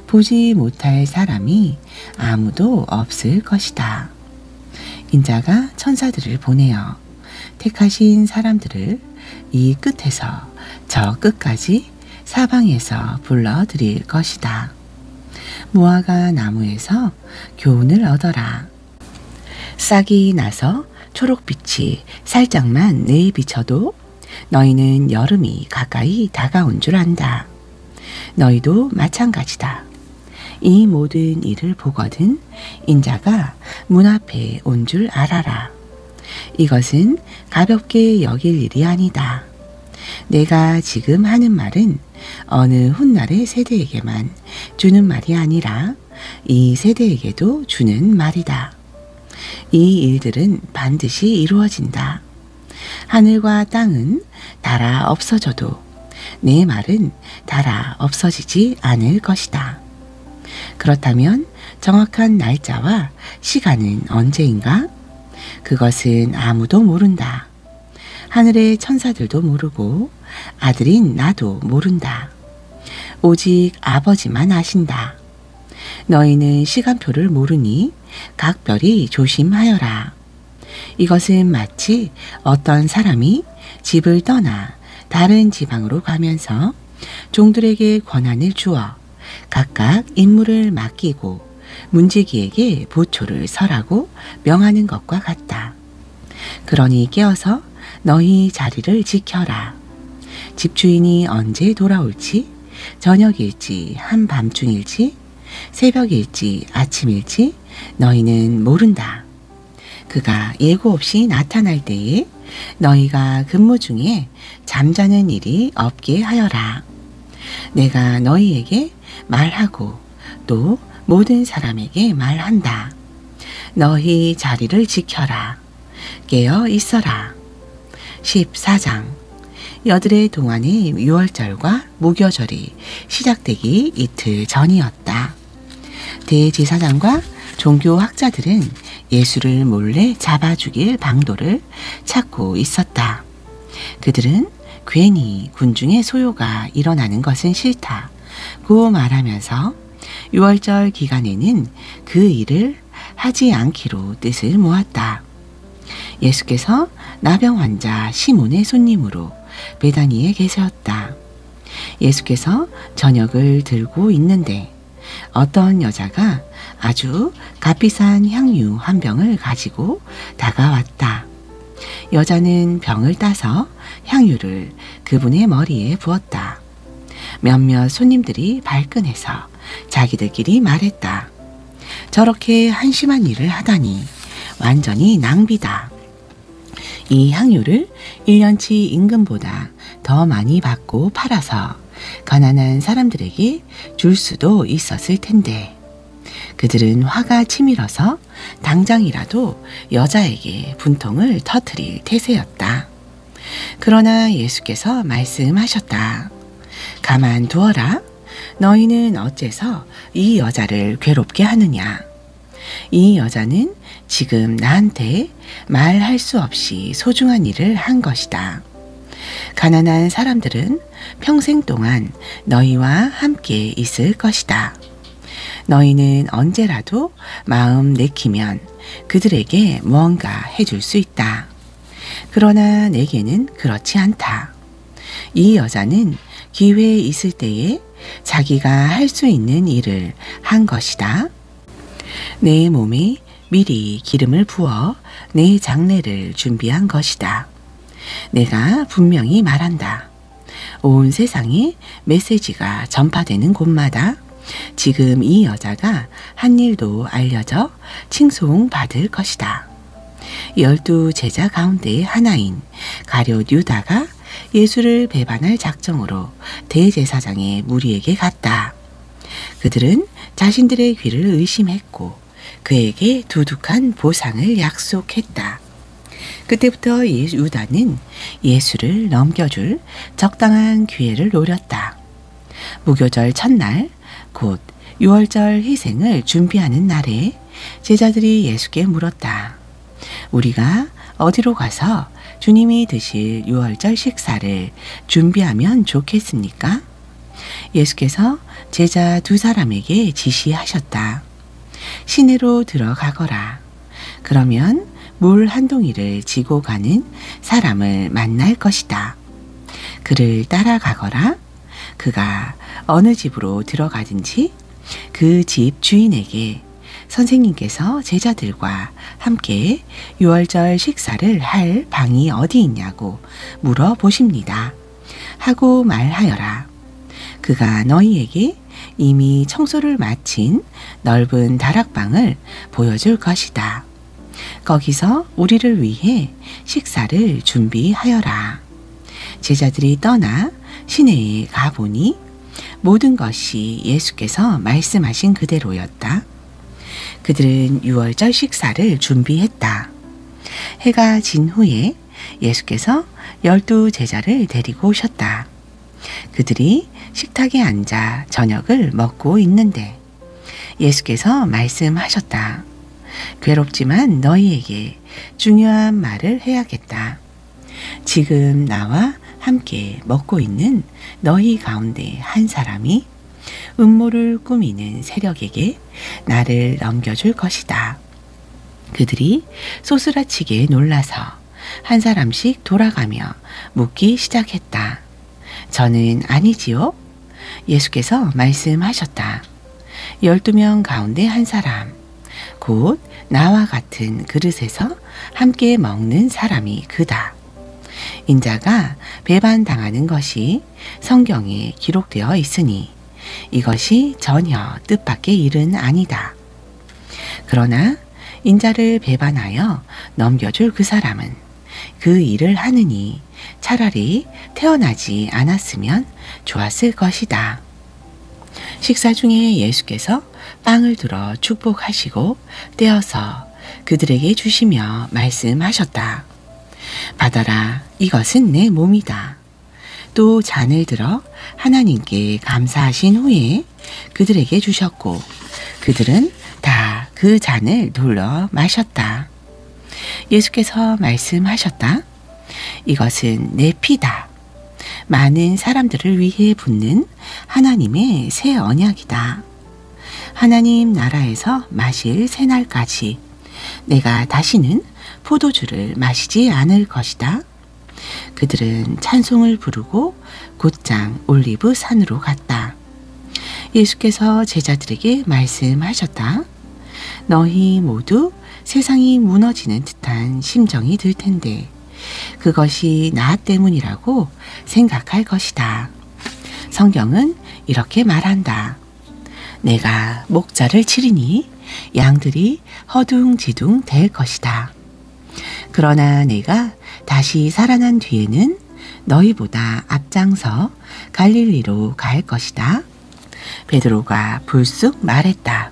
보지 못할 사람이 아무도 없을 것이다. 인자가 천사들을 보내어 택하신 사람들을 이 끝에서 저 끝까지 사방에서 불러드릴 것이다. 무화과 나무에서 교훈을 얻어라. 싹이 나서 초록빛이 살짝만 내비쳐도 너희는 여름이 가까이 다가온 줄 안다. 너희도 마찬가지다. 이 모든 일을 보거든 인자가 문 앞에 온 줄 알아라. 이것은 가볍게 여길 일이 아니다. 내가 지금 하는 말은 어느 훗날의 세대에게만 주는 말이 아니라 이 세대에게도 주는 말이다. 이 일들은 반드시 이루어진다. 하늘과 땅은 닳아 없어져도 내 말은 닳아 없어지지 않을 것이다. 그렇다면 정확한 날짜와 시간은 언제인가? 그것은 아무도 모른다. 하늘의 천사들도 모르고 아들인 나도 모른다. 오직 아버지만 아신다. 너희는 시간표를 모르니 각별히 조심하여라. 이것은 마치 어떤 사람이 집을 떠나 다른 지방으로 가면서 종들에게 권한을 주어 각각 임무를 맡기고 문지기에게 보초를 서라고 명하는 것과 같다. 그러니 깨어서 너희 자리를 지켜라. 집주인이 언제 돌아올지, 저녁일지 한밤중일지 새벽일지 아침일지 너희는 모른다. 그가 예고 없이 나타날 때에 너희가 근무 중에 잠자는 일이 없게 하여라. 내가 너희에게 말하고 또 모든 사람에게 말한다. 너희 자리를 지켜라. 깨어 있어라. 14장. 여드레 동안의 유월절과 무교절이 시작되기 이틀 전이었다. 대제사장과 종교학자들은 예수를 몰래 잡아 죽일 방도를 찾고 있었다. 그들은 괜히 군중의 소요가 일어나는 것은 싫다고 말하면서 유월절 기간에는 그 일을 하지 않기로 뜻을 모았다. 예수께서 나병 환자 시몬의 손님으로 베다니에 계셨다. 예수께서 저녁을 들고 있는데 어떤 여자가 아주 값비싼 향유 한 병을 가지고 다가왔다. 여자는 병을 따서 향유를 그분의 머리에 부었다. 몇몇 손님들이 발끈해서 자기들끼리 말했다. 저렇게 한심한 일을 하다니 완전히 낭비다. 이 향유를 1년치 임금보다 더 많이 받고 팔아서 가난한 사람들에게 줄 수도 있었을 텐데 그들은 화가 치밀어서 당장이라도 여자에게 분통을 터뜨릴 태세였다. 그러나 예수께서 말씀하셨다. 가만두어라. 너희는 어째서 이 여자를 괴롭게 하느냐. 이 여자는 지금 나한테 말할 수 없이 소중한 일을 한 것이다. 가난한 사람들은 평생 동안 너희와 함께 있을 것이다. 너희는 언제라도 마음 내키면 그들에게 무언가 해줄 수 있다. 그러나 내게는 그렇지 않다. 이 여자는 기회 있을 때에 자기가 할 수 있는 일을 한 것이다. 내 몸에 미리 기름을 부어 내 장례를 준비한 것이다. 내가 분명히 말한다. 온 세상에 메시지가 전파되는 곳마다 지금 이 여자가 한 일도 알려져 칭송받을 것이다. 12 제자 가운데 하나인 가룟 유다가 예수를 배반할 작정으로 대제사장의 무리에게 갔다. 그들은 자신들의 귀를 의심했고 그에게 두둑한 보상을 약속했다. 그때부터 유다는 예수를 넘겨줄 적당한 기회를 노렸다. 무교절 첫날 곧 유월절 희생을 준비하는 날에 제자들이 예수께 물었다. 우리가 어디로 가서 주님이 드실 유월절 식사를 준비하면 좋겠습니까? 예수께서 제자 2사람에게 지시하셨다. 시내로 들어가거라. 그러면 물 한 동이를 지고 가는 사람을 만날 것이다. 그를 따라가거라. 그가 어느 집으로 들어가든지 그 집 주인에게 선생님께서 제자들과 함께 유월절 식사를 할 방이 어디 있냐고 물어보십니다. 하고 말하여라. 그가 너희에게 이미 청소를 마친 넓은 다락방을 보여줄 것이다. 거기서 우리를 위해 식사를 준비하여라. 제자들이 떠나 시내에 가보니 모든 것이 예수께서 말씀하신 그대로였다. 그들은 유월절 식사를 준비했다. 해가 진 후에 예수께서 12 제자를 데리고 오셨다. 그들이 식탁에 앉아 저녁을 먹고 있는데 예수께서 말씀하셨다. 괴롭지만 너희에게 중요한 말을 해야겠다. 지금 나와 함께 먹고 있는 너희 가운데 한 사람이 음모를 꾸미는 세력에게 나를 넘겨줄 것이다. 그들이 소스라치게 놀라서 한 사람씩 돌아가며 묻기 시작했다. 저는 아니지요? 예수께서 말씀하셨다. 12명 가운데 한 사람, 곧 나와 같은 그릇에서 함께 먹는 사람이 그다. 인자가 배반당하는 것이 성경에 기록되어 있으니 이것이 전혀 뜻밖의 일은 아니다. 그러나 인자를 배반하여 넘겨줄 그 사람은 그 일을 하느니 차라리 태어나지 않았으면 좋았을 것이다. 식사 중에 예수께서 빵을 들어 축복하시고 떼어서 그들에게 주시며 말씀하셨다. 받아라, 이것은 내 몸이다. 또 잔을 들어 하나님께 감사하신 후에 그들에게 주셨고 그들은 다 그 잔을 돌려 마셨다. 예수께서 말씀하셨다. 이것은 내 피다. 많은 사람들을 위해 붓는 하나님의 새 언약이다. 하나님 나라에서 마실 새날까지 내가 다시는 포도주를 마시지 않을 것이다. 그들은 찬송을 부르고 곧장 올리브 산으로 갔다. 예수께서 제자들에게 말씀하셨다. 너희 모두 세상이 무너지는 듯한 심정이 들 텐데 그것이 나 때문이라고 생각할 것이다. 성경은 이렇게 말한다. 내가 목자를 치리니 양들이 허둥지둥 될 것이다. 그러나 내가 다시 살아난 뒤에는 너희보다 앞장서 갈릴리로 갈 것이다. 베드로가 불쑥 말했다.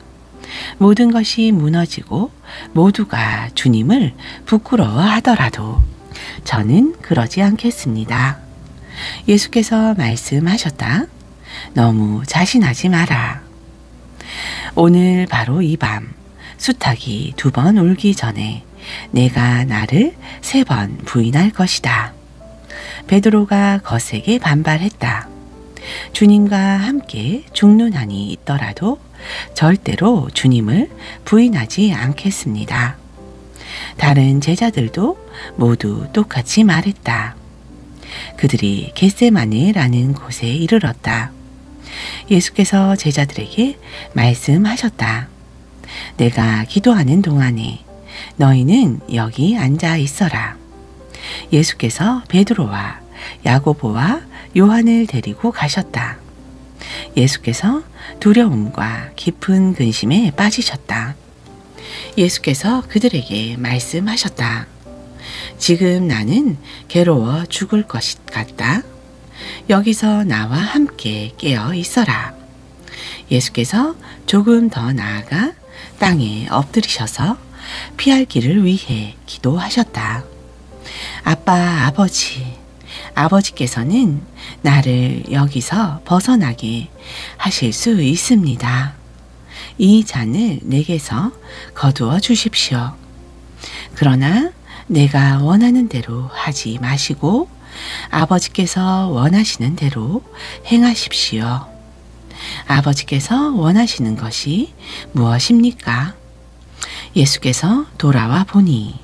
모든 것이 무너지고 모두가 주님을 부끄러워하더라도 저는 그러지 않겠습니다. 예수께서 말씀하셨다. 너무 자신하지 마라. 오늘 바로 이 밤 수탉이 2번 울기 전에 내가 나를 3번 부인할 것이다. 베드로가 거세게 반발했다. 주님과 함께 죽는 한이 있더라도 절대로 주님을 부인하지 않겠습니다. 다른 제자들도 모두 똑같이 말했다. 그들이 겟세마네라는 곳에 이르렀다. 예수께서 제자들에게 말씀하셨다. 내가 기도하는 동안에 너희는 여기 앉아 있어라. 예수께서 베드로와 야고보와 요한을 데리고 가셨다. 예수께서 두려움과 깊은 근심에 빠지셨다. 예수께서 그들에게 말씀하셨다. 지금 나는 괴로워 죽을 것 같다. 여기서 나와 함께 깨어 있어라. 예수께서 조금 더 나아가 땅에 엎드리셔서 피할 길을 위해 기도하셨다. 아빠, 아버지께서는 나를 여기서 벗어나게 하실 수 있습니다. 이 잔을 내게서 거두어 주십시오. 그러나 내가 원하는 대로 하지 마시고 아버지께서 원하시는 대로 행하십시오. 아버지께서 원하시는 것이 무엇입니까? 예수께서 돌아와 보니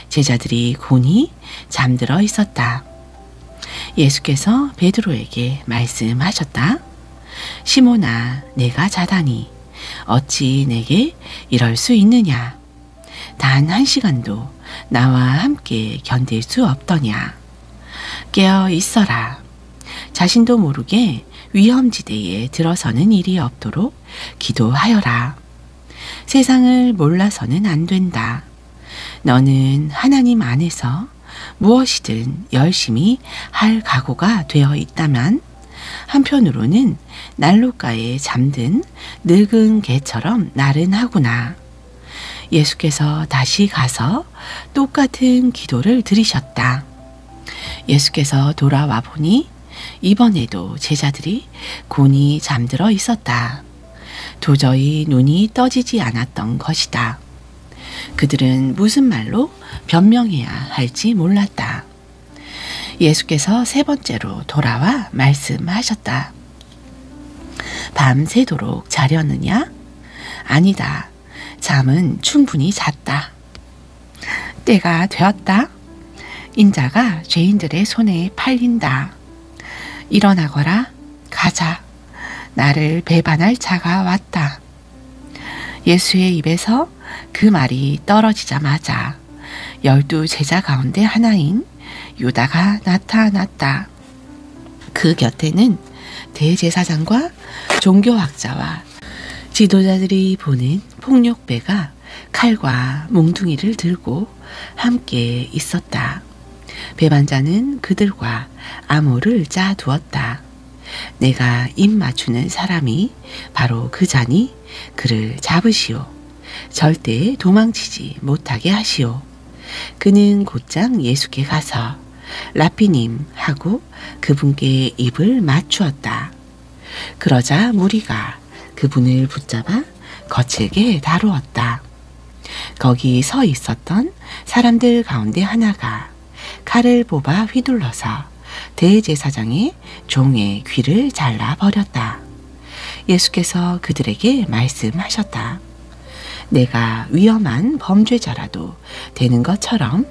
제자들이 곤히 잠들어 있었다. 예수께서 베드로에게 말씀하셨다. 시몬아, 내가 자다니 어찌 내게 이럴 수 있느냐? 단 1시간도 나와 함께 견딜 수 없더냐? 깨어 있어라. 자신도 모르게 위험지대에 들어서는 일이 없도록 기도하여라. 세상을 몰라서는 안 된다. 너는 하나님 안에서 무엇이든 열심히 할 각오가 되어 있다면 한편으로는 난로가에 잠든 늙은 개처럼 나른하구나. 예수께서 다시 가서 똑같은 기도를 드리셨다. 예수께서 돌아와 보니 이번에도 제자들이 곤히 잠들어 있었다. 도저히 눈이 떠지지 않았던 것이다. 그들은 무슨 말로 변명해야 할지 몰랐다. 예수께서 3번째로 돌아와 말씀하셨다. 밤새도록 자려느냐? 아니다. 잠은 충분히 잤다. 때가 되었다. 인자가 죄인들의 손에 팔린다. 일어나거라. 가자. 나를 배반할 자가 왔다. 예수의 입에서 그 말이 떨어지자마자 12 제자 가운데 하나인 유다가 나타났다. 그 곁에는 대제사장과 종교학자와 지도자들이 보는 폭력배가 칼과 몽둥이를 들고 함께 있었다. 배반자는 그들과 암호를 짜두었다. 내가 입 맞추는 사람이 바로 그 자니 그를 잡으시오. 절대 도망치지 못하게 하시오. 그는 곧장 예수께 가서 라삐님 하고 그분께 입을 맞추었다. 그러자 무리가 그분을 붙잡아 거칠게 다루었다. 거기 서 있었던 사람들 가운데 하나가 칼을 뽑아 휘둘러서 대제사장의 종의 귀를 잘라버렸다. 예수께서 그들에게 말씀하셨다. 내가 위험한 범죄자라도 되는 것처럼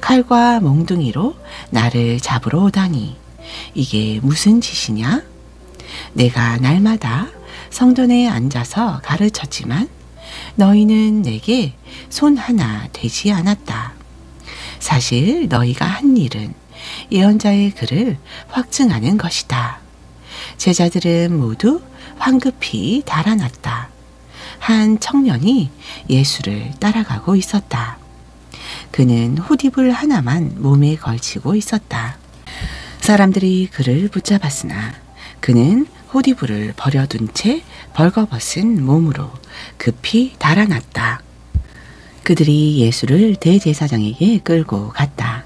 칼과 몽둥이로 나를 잡으러 오다니 이게 무슨 짓이냐? 내가 날마다 성전에 앉아서 가르쳤지만 너희는 내게 손 하나 대지 않았다. 사실 너희가 한 일은 예언자의 글을 확증하는 것이다. 제자들은 모두 황급히 달아났다. 한 청년이 예수를 따라가고 있었다. 그는 훗입을 하나만 몸에 걸치고 있었다. 사람들이 그를 붙잡았으나 그는 훗이불을 버려둔 채 벌거벗은 몸으로 급히 달아났다. 그들이 예수를 대제사장에게 끌고 갔다.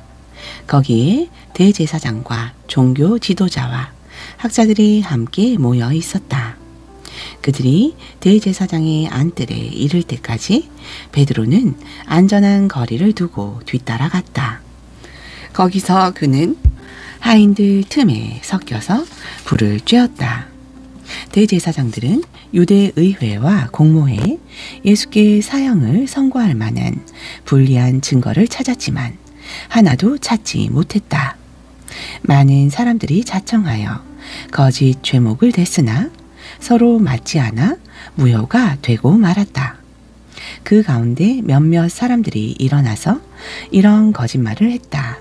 거기에 대제사장과 종교 지도자와 학자들이 함께 모여 있었다. 그들이 대제사장의 안뜰에 이를 때까지 베드로는 안전한 거리를 두고 뒤따라갔다. 거기서 그는 하인들 틈에 섞여서 불을 쬐었다. 대제사장들은 유대의회와 공모해 예수께 사형을 선고할 만한 불리한 증거를 찾았지만 하나도 찾지 못했다. 많은 사람들이 자청하여 거짓 죄목을 댔으나 서로 맞지 않아 무효가 되고 말았다. 그 가운데 몇몇 사람들이 일어나서 이런 거짓말을 했다.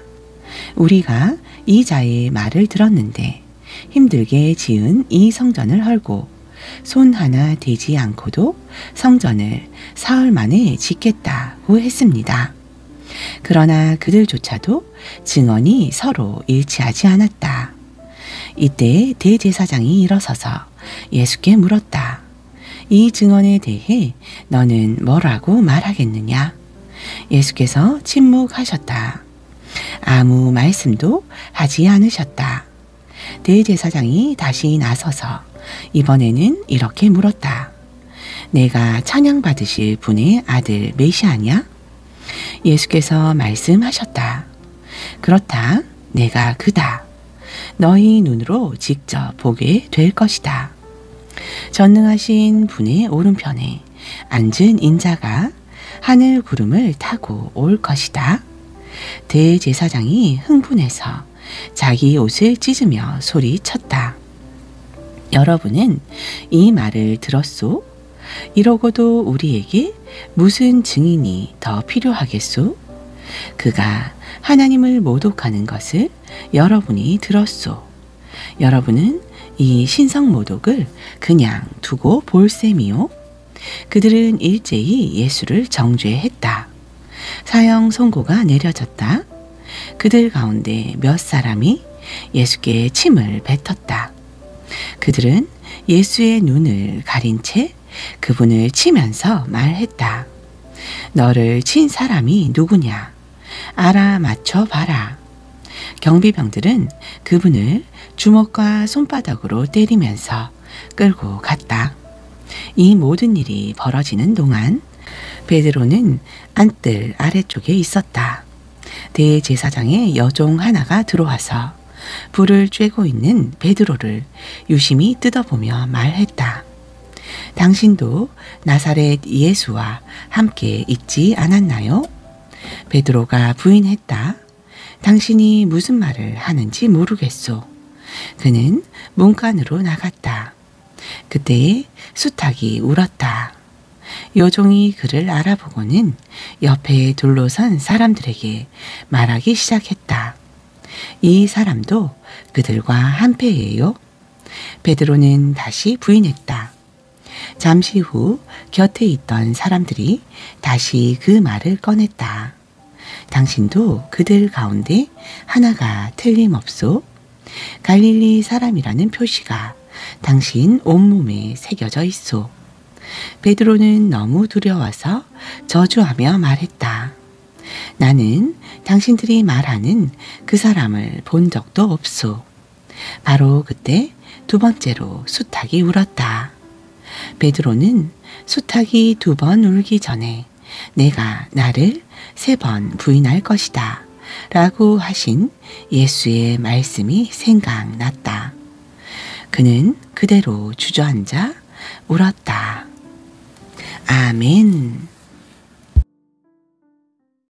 우리가 이 자의 말을 들었는데 힘들게 지은 이 성전을 헐고 손 하나 대지 않고도 성전을 사흘 만에 짓겠다고 했습니다. 그러나 그들조차도 증언이 서로 일치하지 않았다. 이때 대제사장이 일어서서 예수께 물었다. 이 증언에 대해 너는 뭐라고 말하겠느냐? 예수께서 침묵하셨다. 아무 말씀도 하지 않으셨다. 대제사장이 다시 나서서 이번에는 이렇게 물었다. 내가 찬양받으실 분의 아들 메시아냐? 예수께서 말씀하셨다. 그렇다. 내가 그다. 너희 눈으로 직접 보게 될 것이다. 전능하신 분의 오른편에 앉은 인자가 하늘 구름을 타고 올 것이다. 대제사장이 흥분해서 자기 옷을 찢으며 소리쳤다. 여러분은 이 말을 들었소? 이러고도 우리에게 무슨 증인이 더 필요하겠소? 그가 하나님을 모독하는 것을 여러분이 들었소. 여러분은 이 신성 모독을 그냥 두고 볼 셈이요. 그들은 일제히 예수를 정죄했다. 사형 선고가 내려졌다. 그들 가운데 몇 사람이 예수께 침을 뱉었다. 그들은 예수의 눈을 가린 채 그분을 치면서 말했다. 너를 친 사람이 누구냐? 알아맞혀 봐라. 경비병들은 그분을 주먹과 손바닥으로 때리면서 끌고 갔다. 이 모든 일이 벌어지는 동안 베드로는 안뜰 아래쪽에 있었다. 대제사장의 여종 하나가 들어와서 불을 쬐고 있는 베드로를 유심히 뜯어보며 말했다. 당신도 나사렛 예수와 함께 있지 않았나요? 베드로가 부인했다. 당신이 무슨 말을 하는지 모르겠소. 그는 문간으로 나갔다. 그때에 수탉이 울었다. 여종이 그를 알아보고는 옆에 둘러선 사람들에게 말하기 시작했다. 이 사람도 그들과 한패예요. 베드로는 다시 부인했다. 잠시 후 곁에 있던 사람들이 다시 그 말을 꺼냈다. 당신도 그들 가운데 하나가 틀림없소. 갈릴리 사람이라는 표시가 당신 온몸에 새겨져 있소. 베드로는 너무 두려워서 저주하며 말했다. 나는 당신들이 말하는 그 사람을 본 적도 없소. 바로 그때 두 번째로 수탉이 울었다. 베드로는 수탉이 2번 울기 전에 내가 나를 3번 부인할 것이다 라고 하신 예수의 말씀이 생각났다. 그는 그대로 주저앉아 울었다. 아멘.